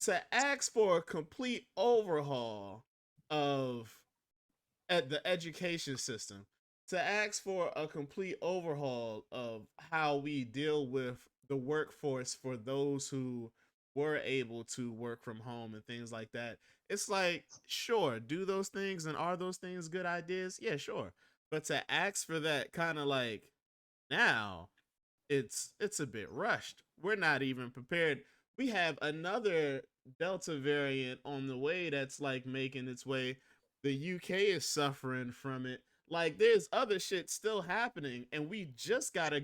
to ask for a complete overhaul of the education system, to ask for a complete overhaul of how we deal with the workforce for those who were able to work from home and things like that. It's like, sure, do those things, and are those things good ideas? Yeah, sure. But to ask for that kind of like now, it's a bit rushed. We're not even prepared. We have another Delta variant on the way that's like making its way. The UK is suffering from it. Like there's other shit still happening, and we just got a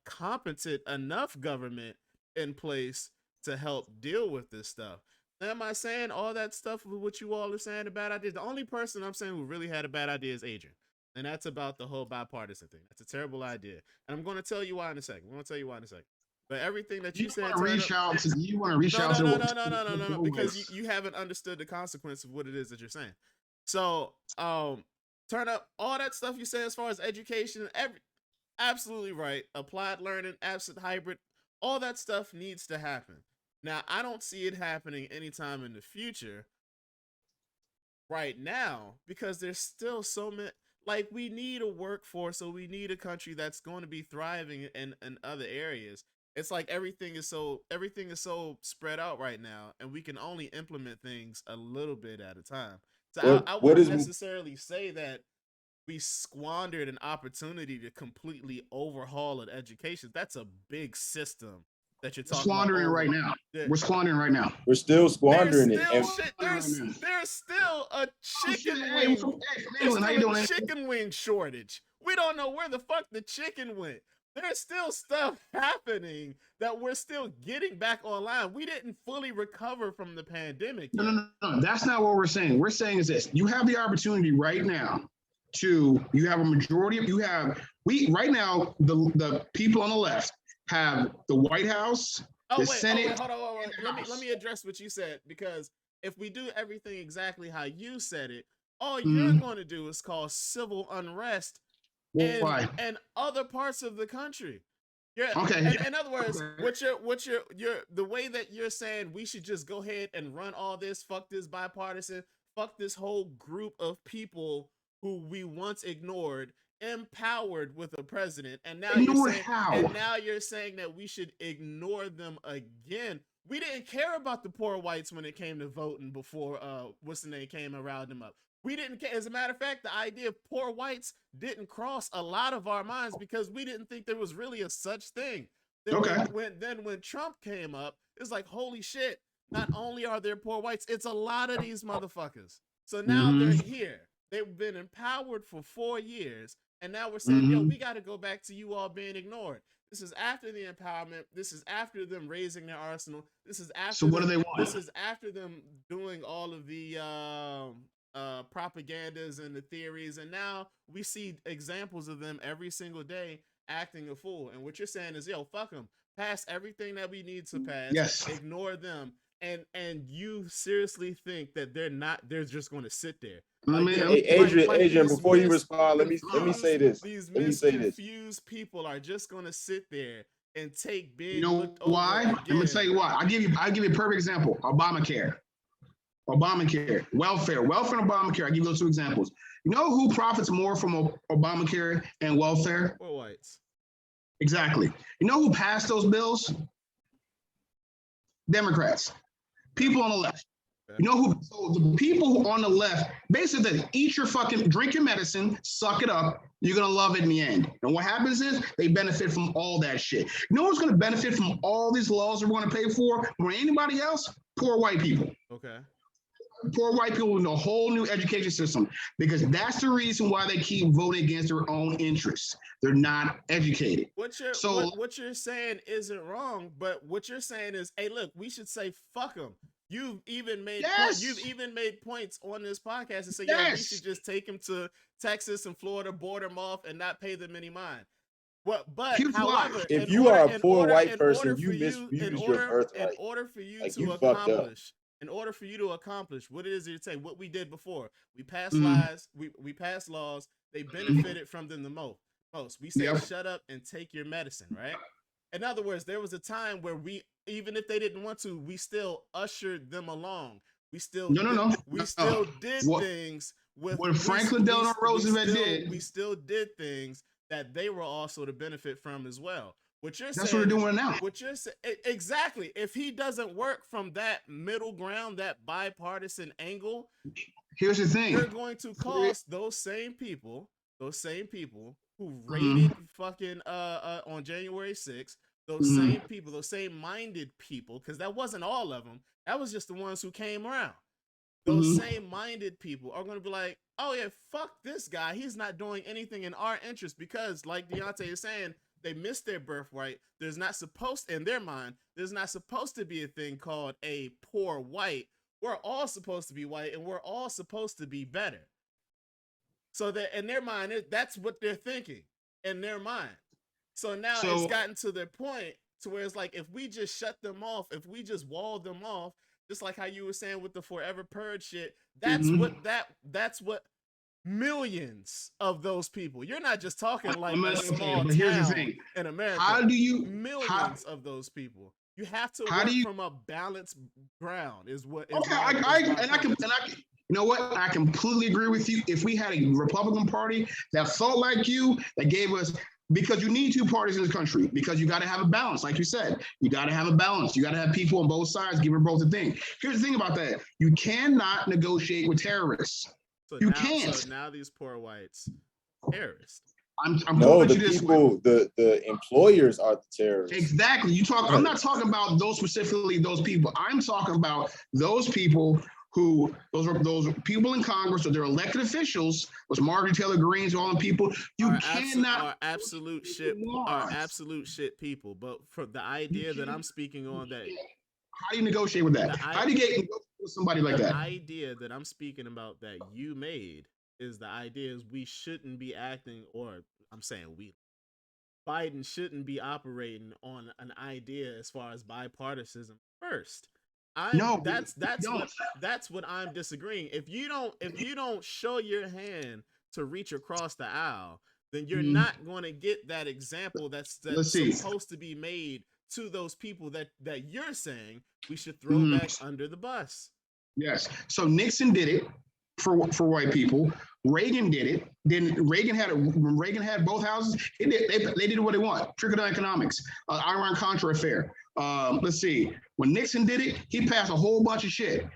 competent enough government in place to help deal with this stuff. Now, am I saying all that stuff with what you all are saying about ideas? The only person I'm saying who really had a bad idea is Adrian. And that's about the whole bipartisan thing. That's a terrible idea. And I'm going to tell you why in a second. But everything that you said, you want to reach out to no, because you haven't understood the consequence of what it is that you're saying. So, turn up all that stuff you say as far as education, absolutely right. Applied learning, absent hybrid, all that stuff needs to happen. Now, I don't see it happening anytime in the future right now because there's still so many. Like, we need a workforce, so we need a country that's going to be thriving in other areas. It's like everything is so spread out right now, and we can only implement things a little bit at a time. So I wouldn't necessarily say that we squandered an opportunity to completely overhaul an education. That's a big system that you're talking squandering about. Right now. We're squandering right now. We're still squandering it. There's still a chicken wing shortage. We don't know where the fuck the chicken went. There's still stuff happening that we're still getting back online. We didn't fully recover from the pandemic yet. No. That's not what we're saying. We're saying is this: you have the opportunity right now you have a majority of right now the people on the left have the White House, Senate. Hold on. Let me address what you said, because if we do everything exactly how you said it, all you're going to do is cause civil unrest and other parts of the country. Okay. In other words, the way that you're saying we should just go ahead and run all this, fuck this bipartisan, fuck this whole group of people who we once ignored, empowered with a president, and now you're saying that we should ignore them again. We didn't care about the poor whites when it came to voting before what's the name came and riled them up. We didn't care. As a matter of fact, the idea of poor whites didn't cross a lot of our minds because we didn't think there was really a such thing. When Trump came up, it's like, holy shit, not only are there poor whites, it's a lot of these motherfuckers. So now they're here. They've been empowered for 4 years, and now we're saying, yo, we got to go back to you all being ignored. This is after the empowerment. This is after them raising their arsenal. This is after. So what do they want? This is after them doing all of the propagandas and the theories, and now we see examples of them every single day acting a fool. And what you're saying is, yo, fuck them. Pass everything that we need to pass. Yes. Ignore them. And you seriously think that they're just going to sit there? Adrian, before you respond, let me say this. These confused people are just going to sit there and take big. You know why? I'm going to tell you why. I'll give you a perfect example. Obamacare, welfare and Obamacare. I'll give you those 2 examples. You know who profits more from Obamacare and welfare? Poor whites. Exactly. You know who passed those bills? Democrats. People on the left. You know who? So the people who on the left basically drink your medicine, suck it up. You're gonna love it in the end. And what happens is they benefit from all that shit. You know who's gonna benefit from all these laws that we're gonna pay for more than anybody else? Poor white people. Okay. Poor white people in a whole new education system, because that's the reason why they keep voting against their own interests. They're not educated. What you're saying isn't wrong, but what you're saying is, hey, look, we should say fuck them. You've even made points on this podcast and say, yo, we should just take them to Texas and Florida, board them off, and not pay them any mind. However, if you are a poor white person, you misuse your birthright. In order for you to accomplish what it is you say, what we did before, we passed we passed laws. They benefited from them the most. We said, shut up and take your medicine, right? In other words, there was a time where we, even if they didn't want to, we still ushered them along. We still did things with what Franklin Delano Roosevelt did. We still did things that they were also to benefit from as well. That's what we're doing now. What you're saying, exactly. If he doesn't work from that middle ground, that bipartisan angle, here's the thing: you're going to cost those same people who raided fucking on January 6th, those same people, those same minded people, because that wasn't all of them. That was just the ones who came around. those same minded people are going to be like, oh yeah, fuck this guy. He's not doing anything in our interest, because like Deontay is saying, they missed their birthright. There's not supposed, in their mind, there's not supposed to be a thing called a poor white. We're all supposed to be white, and we're all supposed to be better. So that in their mind, that's what they're thinking in their mind. So now it's gotten to their point to where it's like, if we just shut them off, if we just wall them off, just like how you were saying with the Forever Purge shit, that's what millions of those people. You're not just talking like a small town in America. How do you millions of those people? You have to work from a balanced ground. Is what? Okay, I can. You know what? I completely agree with you. If we had a Republican Party that thought like you, that gave us, because you need two parties in this country, because you got to have a balance. Like you said, you got to have a balance. You got to have people on both sides giving both a thing. Here's the thing about that. You cannot negotiate with terrorists. You can't. So now these poor whites, terrorists. I'm no, the people, the employers are the terrorists. Exactly. I'm not talking about those specifically, those people. I'm talking about those people who, those people in Congress, or their elected officials, was Marjorie Taylor Greene's, all the people. You cannot are absolute shit people. But for the idea that I'm speaking on, that how do you negotiate with that? How do you get with somebody like that? The idea that I'm speaking about that you made is the idea is we shouldn't be acting, or I'm saying Biden shouldn't be operating on an idea as far as bipartisanism first. That's what I'm disagreeing. If you don't show your hand to reach across the aisle, then you're not going to get that example that's supposed to be made to those people that you're saying we should throw back under the bus. Yes. So Nixon did it for white people. Reagan did it. Then Reagan had both houses. They did what they want. Trickle-down economics. Iran-Contra affair. Let's see. When Nixon did it, he passed a whole bunch of shit.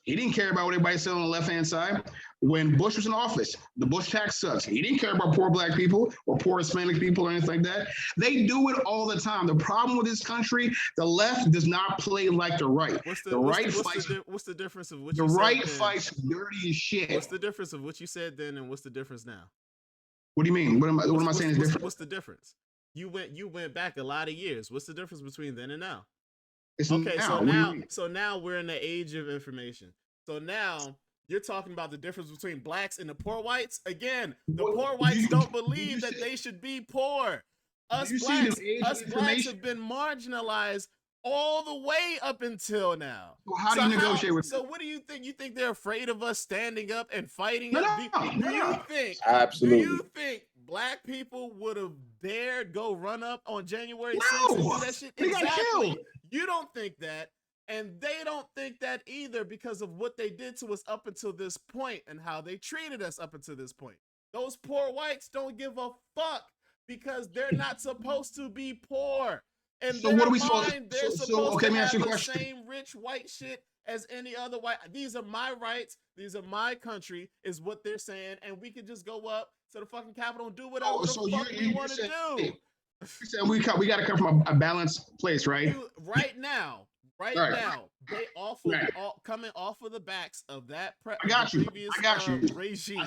He didn't care about what everybody said on the left-hand side. When Bush was in office, the Bush tax sucks. He didn't care about poor black people or poor Hispanic people or anything like that. They do it all the time. The problem with this country, the left does not play like the right. What's the difference of what you said? The right fights dirty as shit. What's the difference of what you said then, and what's the difference now? What do you mean? What am I saying is different? What's the difference? You went back a lot of years. What's the difference between then and now? So now we're in the age of information. So now you're talking about the difference between blacks and the poor whites. Again, the poor whites don't believe that they should be poor. Us blacks have been marginalized all the way up until now. Well, how do you negotiate with? So what do you think? You think they're afraid of us standing up and fighting? No, absolutely. Do you think black people would have dared go run up on January 6th and do that shit? They got killed. You don't think that, and they don't think that either, because of what they did to us up until this point and how they treated us up until this point. Those poor whites don't give a fuck because they're not supposed to be poor. And so what are we supposed to have the same rich white shit as any other white. These are my rights. These are my country, is what they're saying. And we can just go up to the fucking Capitol and do whatever the fuck we want to do. You said we got to come from a balanced place, right? Right now, they coming off of the backs of that previous regime.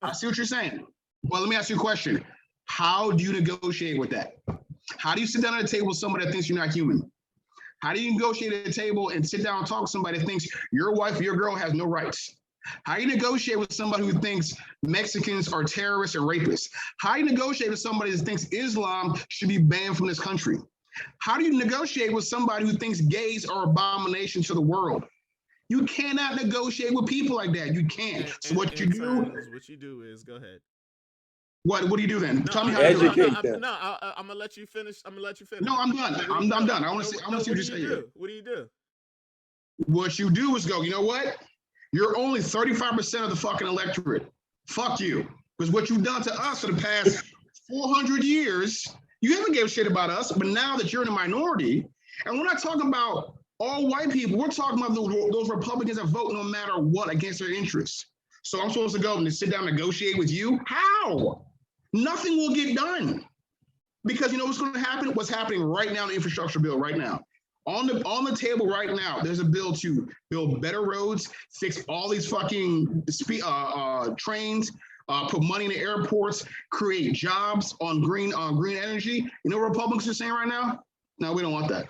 I see what you're saying. Well, let me ask you a question. How do you negotiate with that? How do you sit down at a table with somebody that thinks you're not human? How do you negotiate at a table and sit down and talk to somebody that thinks your wife or your girl has no rights? How do you negotiate with somebody who thinks Mexicans are terrorists and rapists? How do you negotiate with somebody that thinks Islam should be banned from this country? How do you negotiate with somebody who thinks gays are abomination to the world? You cannot negotiate with people like that. You can't. So what you do is go ahead. What do you do then? No, Tell me how to do it. No, I'm gonna let you finish. No, I'm done. I'm done. I want to see what you say. What do you do? What you do is go, you know what? You're only 35% of the fucking electorate. Fuck you. Because what you've done to us for the past 400 years, you haven't gave a shit about us, but now that you're in a minority, and we're not talking about all white people, we're talking about those Republicans that vote no matter what against their interests. So I'm supposed to go and sit down and negotiate with you? How? Nothing will get done. Because you know what's going to happen? What's happening right now in the infrastructure bill right now? On the table right now, there's a bill to build better roads, fix all these fucking trains, put money in the airports, create jobs on green energy. You know what Republicans are saying right now? No, we don't want that.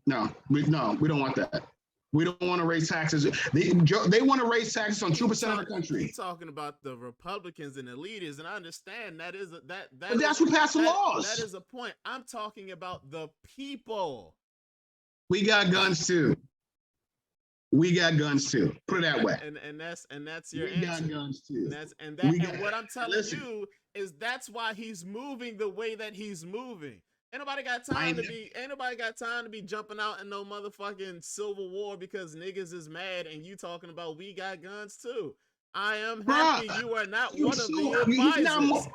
No, we don't want that. We don't want to raise taxes. They want to raise taxes on 2% of the country. You're talking about the Republicans and the leaders, and I understand that is that. But that's who passed the laws. That is a point. I'm talking about the people. We got guns too. We got guns too. Put it that way. And that's your answer. We got guns too. And what I'm telling you is that's why he's moving the way that he's moving. Ain't nobody got time to be jumping out in no motherfucking civil war because niggas is mad and you talking about we got guns too. I am happy you are not one of the advisors.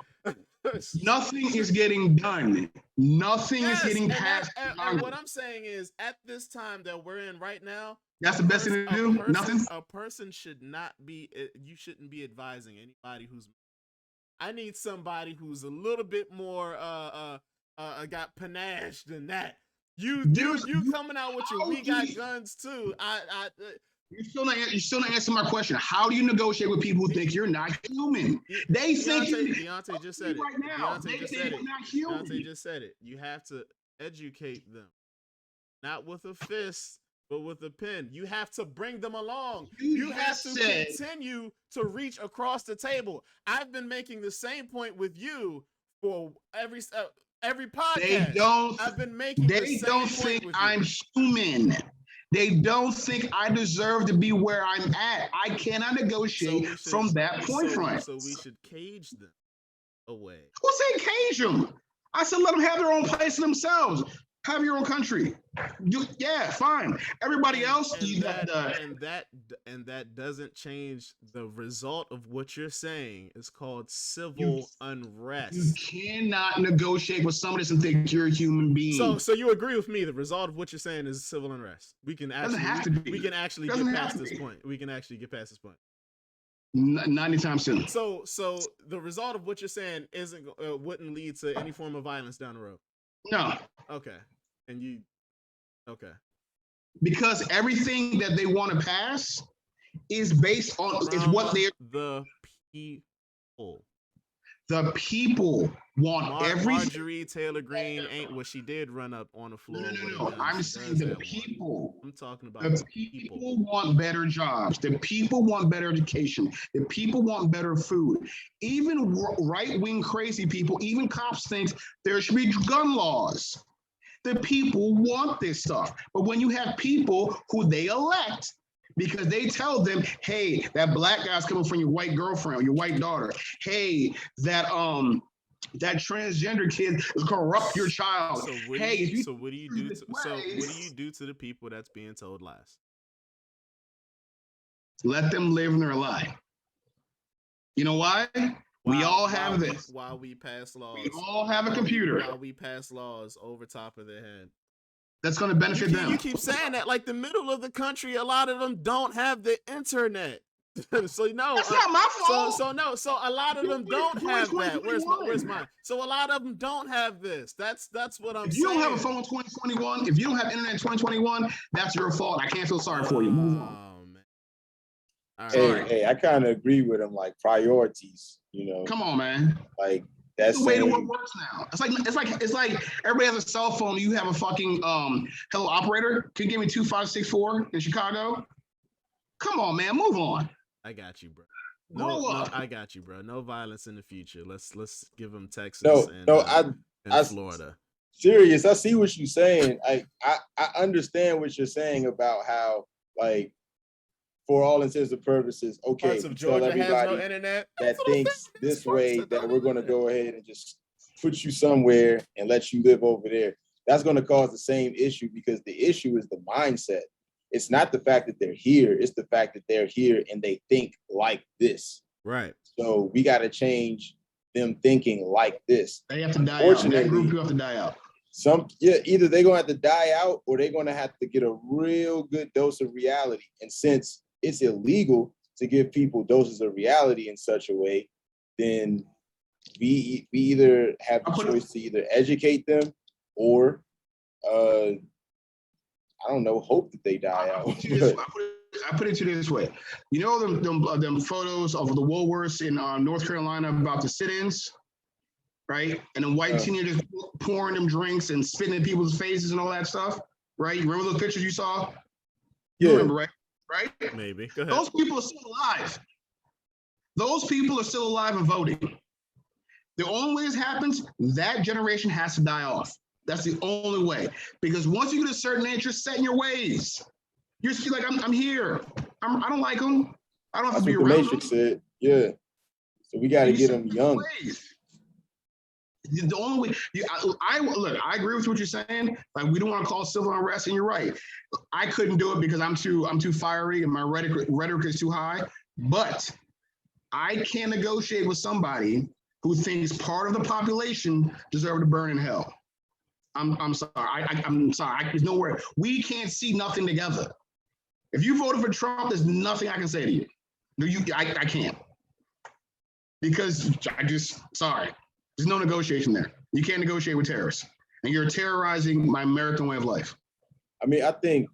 Nothing is getting done. Nothing is getting passed. And what I'm saying is, at this time that we're in right now, that's the best thing to do. Nothing. A person should not be. You shouldn't be advising anybody who's. I need somebody who's a little bit more got panache than that. You coming out with your we got guns too. You're still not answering my question. How do you negotiate with people who think you're not human? They think Deontay just said it. Right now. Deontay just said it. You have to educate them, not with a fist, but with a pen. You have to bring them along. You have to continue to reach across the table. I've been making the same point with you for every podcast. I've been making. They don't think I'm human. They don't think I deserve to be where I'm at. I cannot negotiate from that point front. So we should cage them away. Who said cage them? I said let them have their own place in themselves. Have your own country. Yeah, fine. Everybody else, and that doesn't change the result of what you're saying. It's called civil unrest. You cannot negotiate with somebody and think you're a human being. So you agree with me? The result of what you're saying is civil unrest. We can actually get past this point. We can actually get past this point. Not anytime soon. So the result of what you're saying wouldn't lead to any form of violence down the road. No. Okay. Because everything that they want to pass is based on what they're the people. The people want everything. Marjorie Taylor Greene ain't what she did run up on the floor. No. I'm saying the people. I'm talking about the people want better jobs. The people want better education. The people want better food. Even right-wing crazy people, even cops think there should be gun laws. The people want this stuff. But when you have people who they elect because they tell them, hey, that black guy's coming from your white girlfriend or your white daughter. Hey, that transgender kid is corrupt your child. So what do you do to the people that's being told lies? Let them live in their lie. You know why? We all have this. While we pass laws. We all have a computer. While we pass laws over top of their head. That's going to benefit them. You keep saying that, like the middle of the country, a lot of them don't have the internet. So no, that's not my fault. So a lot of them don't have that. Where's mine? So a lot of them don't have this. That's what I'm saying. If you don't have a phone in 2021, if you don't have internet in 2021, that's your fault. I can't feel sorry for you. Move on. Man. Hey, I kind of agree with him. Like priorities, Come on, man. Like that's the way the world works now. It's like everybody has a cell phone. You have a fucking hello operator. Can you give me 2564 in Chicago? Come on, man. Move on. I got you, bro. No, I got you, bro. No violence in the future. Let's give them Texas and Florida. Serious. I see what you're saying. I understand what you're saying about how, like, for all intents and purposes, okay, parts of Georgia has no internet that thinks this way that we're going to go ahead and just put you somewhere and let you live over there. That's going to cause the same issue because the issue is the mindset. It's not the fact that they're here. It's the fact that they're here and they think like this. Right. So we got to change them thinking like this. They have to die out. That group have to die out. Either they're going to have to die out or they're going to have to get a real good dose of reality. And since it's illegal to give people doses of reality in such a way, then we either have the choice to either educate them or I don't know, hope that they die out. I put it to you this way. You know them photos of the Woolworths in North Carolina about the sit-ins, right? And then white teenagers pouring them drinks and spitting in people's faces and all that stuff, right? You remember those pictures you saw? You remember, right? Right? Maybe. Go ahead. Those people are still alive. Those people are still alive and voting. The only way this happens, that generation has to die off. That's the only way. Because once you get a certain age, you're set in your ways. You're still like, I'm here. I don't like them. I don't have to be around them. Matrix said, yeah. So we got to get them young. The only way, I agree with what you're saying. Like, we don't want to call civil unrest, and you're right. I couldn't do it because I'm too fiery and my rhetoric is too high. But I can't negotiate with somebody who thinks part of the population deserve to burn in hell. I'm sorry. I'm sorry. There's nowhere. We can't see nothing together. If you voted for Trump, there's nothing I can say to you. No, I can't. Because sorry. There's no negotiation there. You can't negotiate with terrorists. And you're terrorizing my American way of life. I mean, I think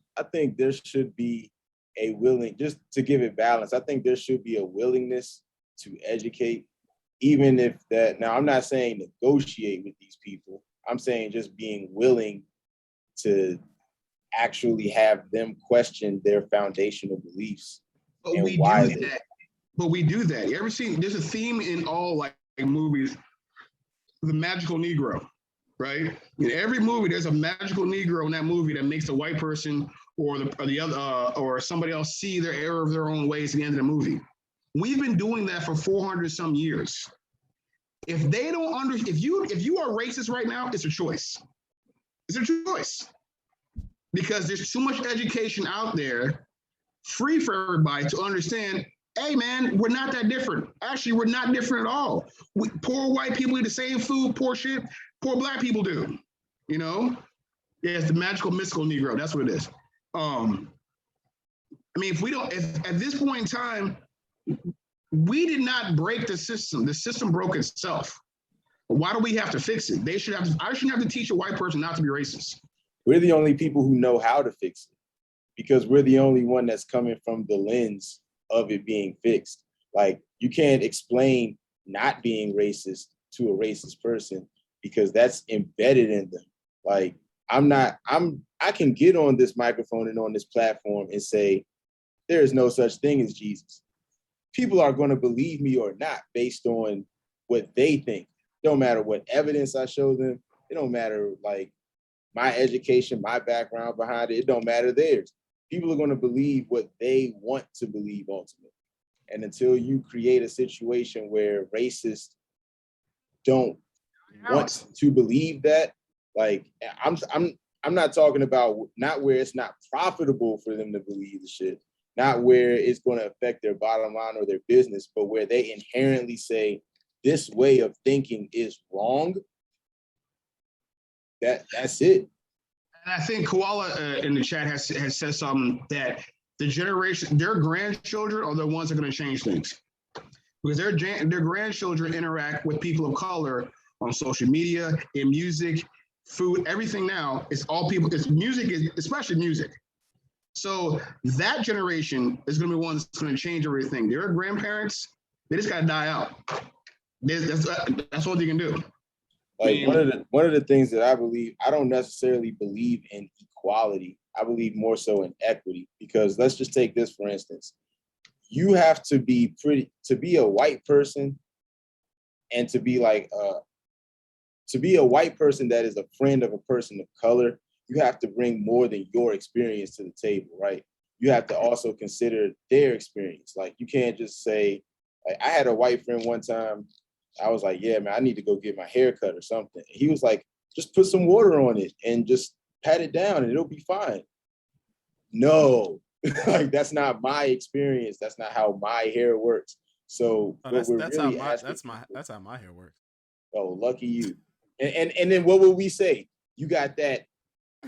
there should be just to give it balance, I think there should be a willingness to educate, even if that, now I'm not saying negotiate with these people. I'm saying just being willing to actually have them question their foundational beliefs. But we do that. You ever seen, there's a theme in all like movies, the magical Negro, right? In every movie, there's a magical Negro in that movie that makes the white person or the other or somebody else see their error of their own ways at the end of the movie. We've been doing that for 400 some years. If they don't if you are racist right now, it's a choice. It's a choice. Because there's too much education out there, free for everybody to understand, hey man, we're not that different. Actually, we're not different at all. Poor white people eat the same food, poor black people do. You know? Yeah, it's the magical, mystical Negro. That's what it is. I mean, if at this point in time, we did not break the system. The system broke itself. Why do we have to fix it? I shouldn't have to teach a white person not to be racist. We're the only people who know how to fix it because we're the only one that's coming from the lens of it being fixed. Like, you can't explain not being racist to a racist person because that's embedded in them. Like, I can get on this microphone and on this platform and say, there is no such thing as Jesus. People are going to believe me or not based on what they think. It don't matter what evidence I show them. It don't matter, like, my education, my background behind it. It don't matter theirs. People are going to believe what they want to believe ultimately. And until you create a situation where racists don't want to believe that, like, I'm not talking about not where it's not profitable for them to believe the shit, not where it's going to affect their bottom line or their business, but where they inherently say this way of thinking is wrong. That's it. And I think Koala in the chat has said something that their grandchildren are the ones that are going to change things, because their grandchildren interact with people of color on social media, in music, food, everything. Now it's all people. It's music, especially music. So that generation is going to be one that's going to change everything. Their grandparents, they just got to die out. That's what they can do. Like, one of the things that I believe, I don't necessarily believe in equality. I believe more so in equity, because let's just take this for instance. You have to be to be a white person and to be a white person that is a friend of a person of color, you have to bring more than your experience to the table, right? You have to also consider their experience. Like, you can't just say, like, I had a white friend one time. I was like, yeah, man, I need to go get my hair cut or something. He was like, just put some water on it and just pat it down and it'll be fine. No, like, that's not my experience. That's not how my hair works. So that's how my hair works. Oh, lucky you. And then what would we say? You got that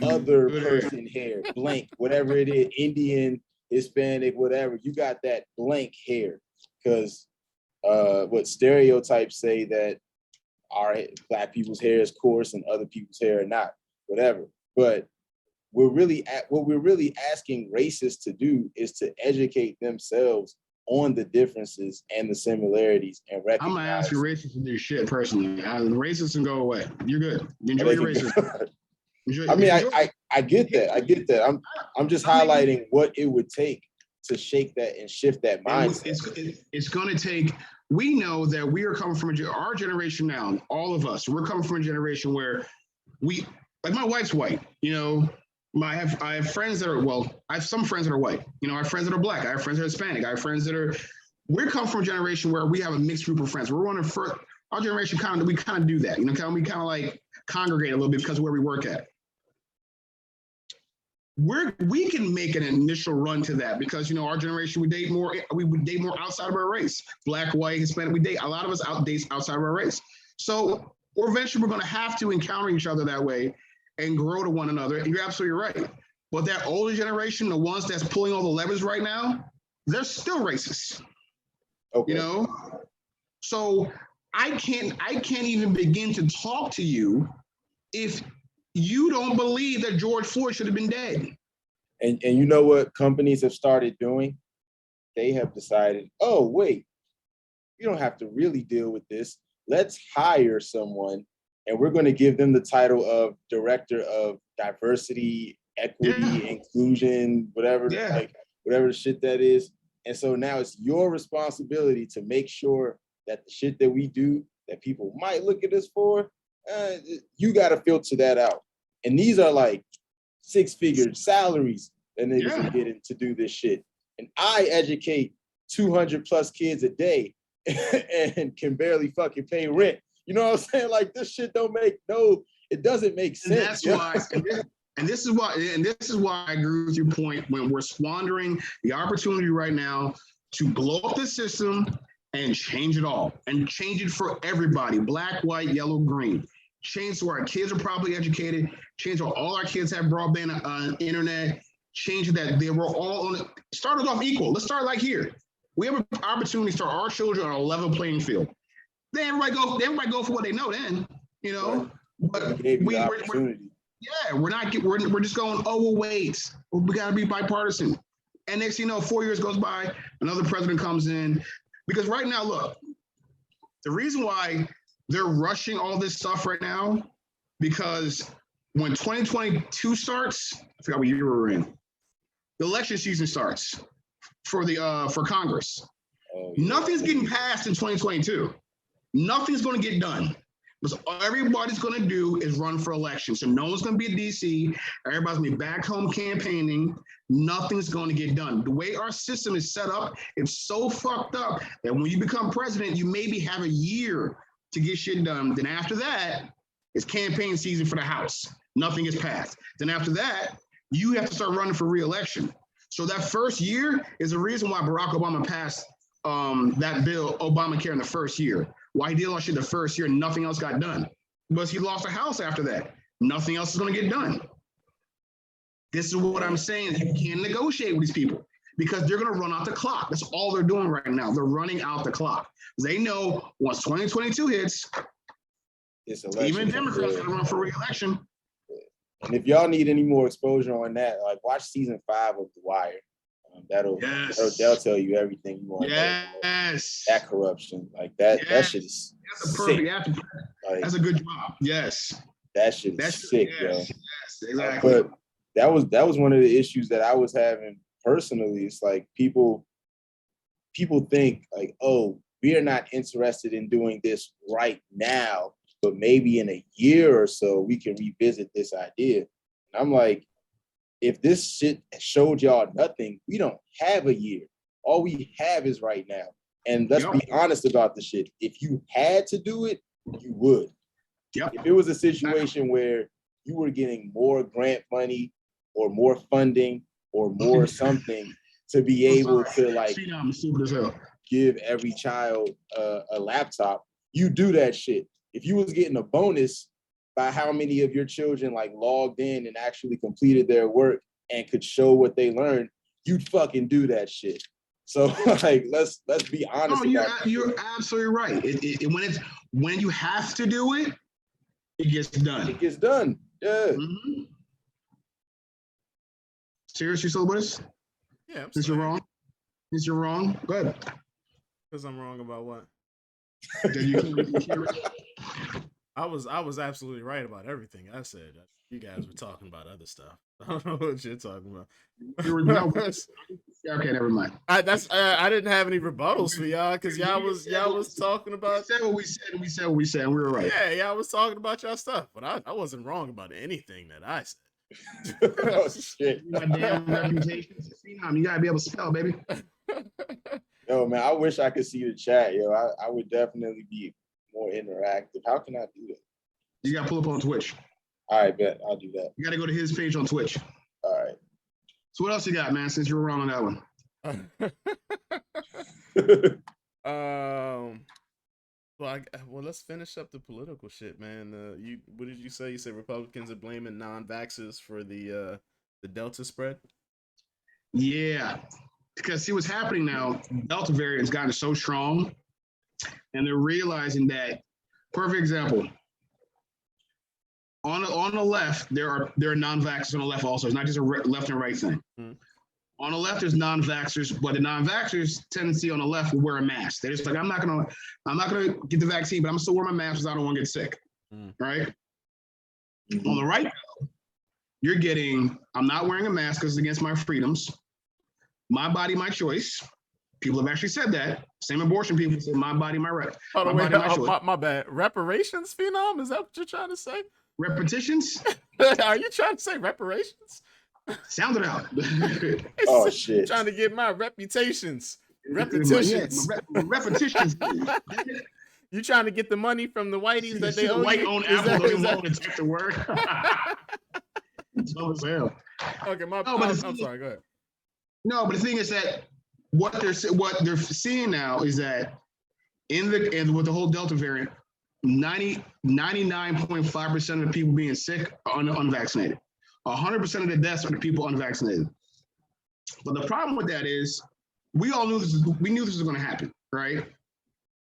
other person hair, blank, whatever it is, Indian, Hispanic, whatever. You got that blank hair, because what stereotypes say that our Black people's hair is coarse and other people's hair are not, whatever. But what we're really asking racists to do is to educate themselves on the differences and the similarities and recognize. I'm gonna ask you racists to do shit personally. Racists can go away. You're good. Enjoy your racism. I mean, I get that. I get that. I'm just highlighting what it would take to shake that and shift that mindset. It's going to take. We know that we are coming from our generation now. All of us, we're coming from a generation where we, like my wife's white. You know, I have friends that are I have some friends that are white. You know, I have friends that are black. I have friends that are Hispanic. I have friends that are. We're coming from a generation where we have a mixed group of friends. We're one of our generation we kind of do that. You know, we kind of like congregate a little bit because of where we work at. We can make an initial run to that because, you know, our generation, we would date more outside of our race. Black, white, Hispanic, a lot of us date outside of our race. So eventually we're going to have to encounter each other that way and grow to one another. And you're absolutely right. But that older generation, the ones that's pulling all the levers right now, they're still racist. Okay. You know? So I can't even begin to talk to you if you don't believe that George Floyd should have been dead. And you know what companies have started doing? They have decided, oh, wait, you don't have to really deal with this. Let's hire someone and we're going to give them the title of Director of Diversity, Equity, Inclusion, whatever, whatever the shit that is. And so now it's your responsibility to make sure that the shit that we do that people might look at us for, you got to filter that out. And these are like 6-figure salaries that niggas are getting to do this shit. And I educate 200 plus kids a day and can barely fucking pay rent. You know what I'm saying? Like this shit it doesn't make sense. And that's why, and this is why I agree with your point when we're squandering the opportunity right now to blow up the system and change it all and change it for everybody, black, white, yellow, green. Change so our kids are properly educated, change so all our kids have broadband internet, change that they were all on it. Started off equal. Let's start like here. We have an opportunity to start our children on a level playing field. Then everybody go for what they know then, you know. But we're just going, oh well, wait, we gotta be bipartisan. And next thing you know, 4 years goes by, another president comes in. Because right now, look, the reason why they're rushing all this stuff right now, because when 2022 starts, I forgot what year we're in, the election season starts for Congress. Nothing's getting passed in 2022. Nothing's going to get done. Because everybody's going to do is run for election. So no one's going to be in DC. Everybody's going to be back home campaigning. Nothing's going to get done. The way our system is set up, it's so fucked up that when you become president, you maybe have a year to get shit done. Then after that, it's campaign season for the House. Nothing is passed. Then after that, you have to start running for re-election. So that first year is the reason why Barack Obama passed that bill, Obamacare, in the first year. Why he did all that shit the first year and nothing else got done? Because he lost the House after that. Nothing else is going to get done. This is what I'm saying. You can't negotiate with these people because they're going to run out the clock. That's all they're doing right now. They're running out the clock. They know once 2022 hits, even Democrats are going to run for re-election. And if y'all need any more exposure on that, like watch season 5 of The Wire. They'll tell you everything you want. Yes. That corruption, like that. That shit is that's a perfect. Like, that's a good job. Yes. That shit is sick, yo. Yes, exactly. But that was one of the issues that I was having personally. It's like people think like, oh, we are not interested in doing this right now, but maybe in a year or so we can revisit this idea. And I'm like, if this shit showed y'all nothing, we don't have a year. All we have is right now. And let's be honest about the shit. If you had to do it, you would. Yep. If it was a situation where you were getting more grant money or more funding or more something to be able to like give every child a laptop, you do that shit. If you was getting a bonus by how many of your children like logged in and actually completed their work and could show what they learned, you'd fucking do that shit. So like, let's be honest. No, you're absolutely right. When you have to do it, it gets done. It gets done. Yeah. Mm-hmm. Serious, you still with us? Yeah, I'm Since you're sorry. wrong. Since you're wrong, go ahead. Because I'm wrong about what? You can't- I was absolutely right about everything I said. You guys were talking about other stuff. I don't know what you're talking about. you were no. Okay, never mind. I didn't have any rebuttals for y'all because y'all was talking We about. said what we said. We said what we said. We were right. Yeah, y'all was talking about y'all stuff, but I wasn't wrong about anything that I said. Oh shit. My damn reputation. You gotta be able to spell, baby. Yo, man, I wish I could see the chat. Yo, I would definitely be more interactive. How can I do that? You gotta pull up on Twitch. All right, bet. I'll do that. You gotta go to his page on Twitch. All right. So what else you got, man? Since you were wrong on that one. Well, let's finish up the political shit, man. What did you say? You said Republicans are blaming non-vaxxers for the Delta spread. Yeah, because see what's happening now. Delta variant has gotten so strong, and they're realizing that. Perfect example. On the left, there are non-vaxxers on the left also. It's not just a left and right thing. Mm-hmm. On the left, there's non-vaxxers, but the non-vaxxers tendency on the left will wear a mask. They're just like, I'm not gonna get the vaccine, but I'm still wear my mask because I don't want to get sick. Right? On the right, though, you're getting, I'm not wearing a mask because it's against my freedoms. My body, my choice. People have actually said that. Same abortion people say, my body, my right. My bad. Reparations, Phenom? Is that what you're trying to say? Repetitions? Are you trying to say reparations? Sound it out. Oh shit! Trying to get my reputations. Repetitions. Yeah, repetitions. You trying to get the money from the whiteys that they owe white you? own Apple don't even want to detect the word. So as hell. Okay, I'm sorry. Go ahead. No, but the thing is that what they're seeing now is that with the whole Delta variant, 99.5% of the people being sick are unvaccinated. 100% of the deaths are the people unvaccinated. But the problem with that is we all knew we knew this was going to happen, right?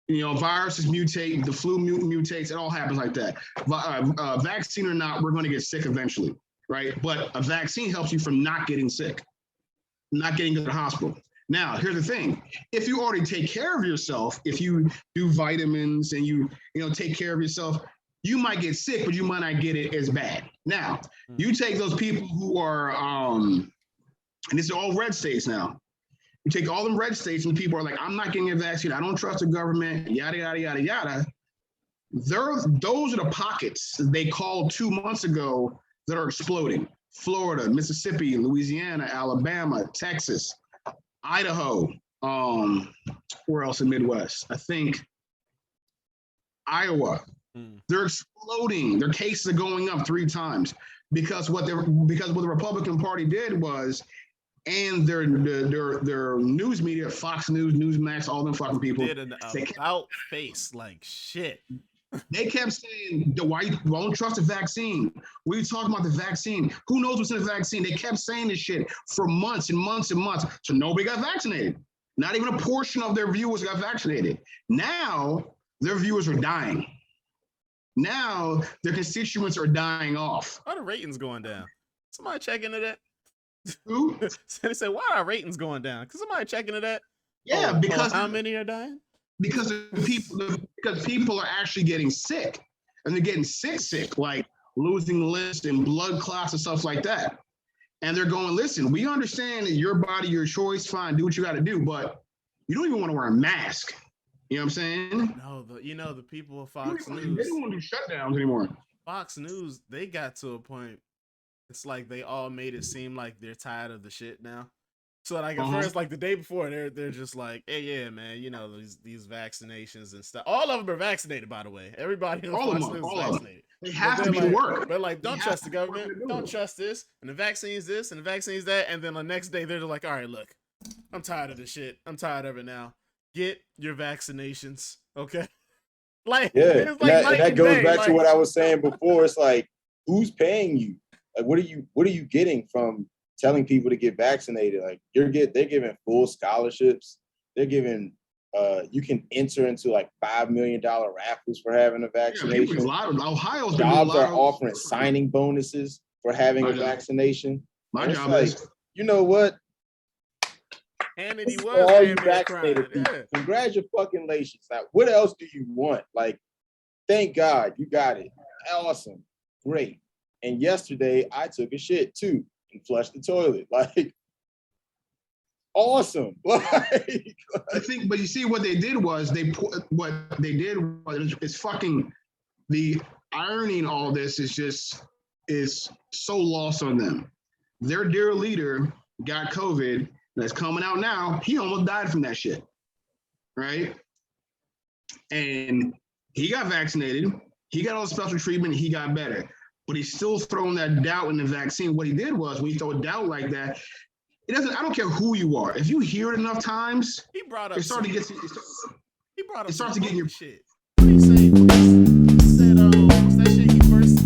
You know, viruses mutate, the flu mutates, it all happens like that. Vaccine or not, we're going to get sick eventually, right? But a vaccine helps you from not getting sick, not getting to the hospital. Now, here's the thing. If you already take care of yourself, if you do vitamins and you take care of yourself, you might get sick, but you might not get it as bad. Now, you take those people who are, and these are all red states now. You take all them red states and people are like, I'm not getting a vaccine. I don't trust the government, yada, yada, yada, yada. Those are the pockets they called 2 months ago that are exploding. Florida, Mississippi, Louisiana, Alabama, Texas, Idaho, where else in Midwest? I think Iowa. They're exploding. Their cases are going up 3 times because what the Republican Party did was, and their news media, Fox News, Newsmax, all them fucking people did an about face like shit. They kept saying, "Why won't trust the vaccine? What are you talking about the vaccine? Who knows what's in the vaccine?" They kept saying this shit for months and months and months. So nobody got vaccinated. Not even a portion of their viewers got vaccinated. Now their viewers are dying. Now their constituents are dying off. Why are the ratings going down? Somebody check into that. Who? They say, why are ratings going down? Because somebody check into that. Yeah, because how many are dying? Because people are actually getting sick, and they're getting sick, like losing limbs and blood clots and stuff like that. And they're going, listen, we understand that your body, your choice, fine, do what you got to do, but you don't even want to wear a mask. You know what I'm saying? No, the people of Fox News, they don't want to do shutdowns anymore. Fox News, they got to a point. It's like they all made it seem like they're tired of the shit now. So like at first, like the day before, they're just like, hey, yeah, man, these vaccinations and stuff. All of them are vaccinated, by the way. Everybody on Fox News is vaccinated. They have to be to work. They're like, don't trust the government, don't trust this, and the vaccine's this, and the vaccine's that, and then the next day they're like, all right, look, I'm tired of this shit. I'm tired of it now. Get your vaccinations, okay? Like, yeah, it's like that goes back to what I was saying before. It's like, who's paying you? Like, what are you getting from telling people to get vaccinated? Like, they're giving full scholarships. They're giving you can enter into like $5 million raffles for having a vaccination. Ohio's jobs are offering signing bonuses for having a vaccination. My job is you know what? Hannity For was all you damn near crying. vaccinated people, Yeah. congratulations. Now, what else do you want? Like, thank God you got it. Awesome. Great. And yesterday I took a shit too and flushed the toilet. Like, awesome. I think, but you see what they did was it's fucking, the irony in all this is so lost on them. Their dear leader got COVID, that's coming out now. He almost died from that shit, right? And he got vaccinated. He got all the special treatment. He got better, but he's still throwing that doubt in the vaccine. What he did was, when you throw a doubt like that, it doesn't. I don't care who you are. If you hear it enough times, He brought up it starts to get. He brought up It starts to get in your shit. What did he say? He said, what's that shit he first?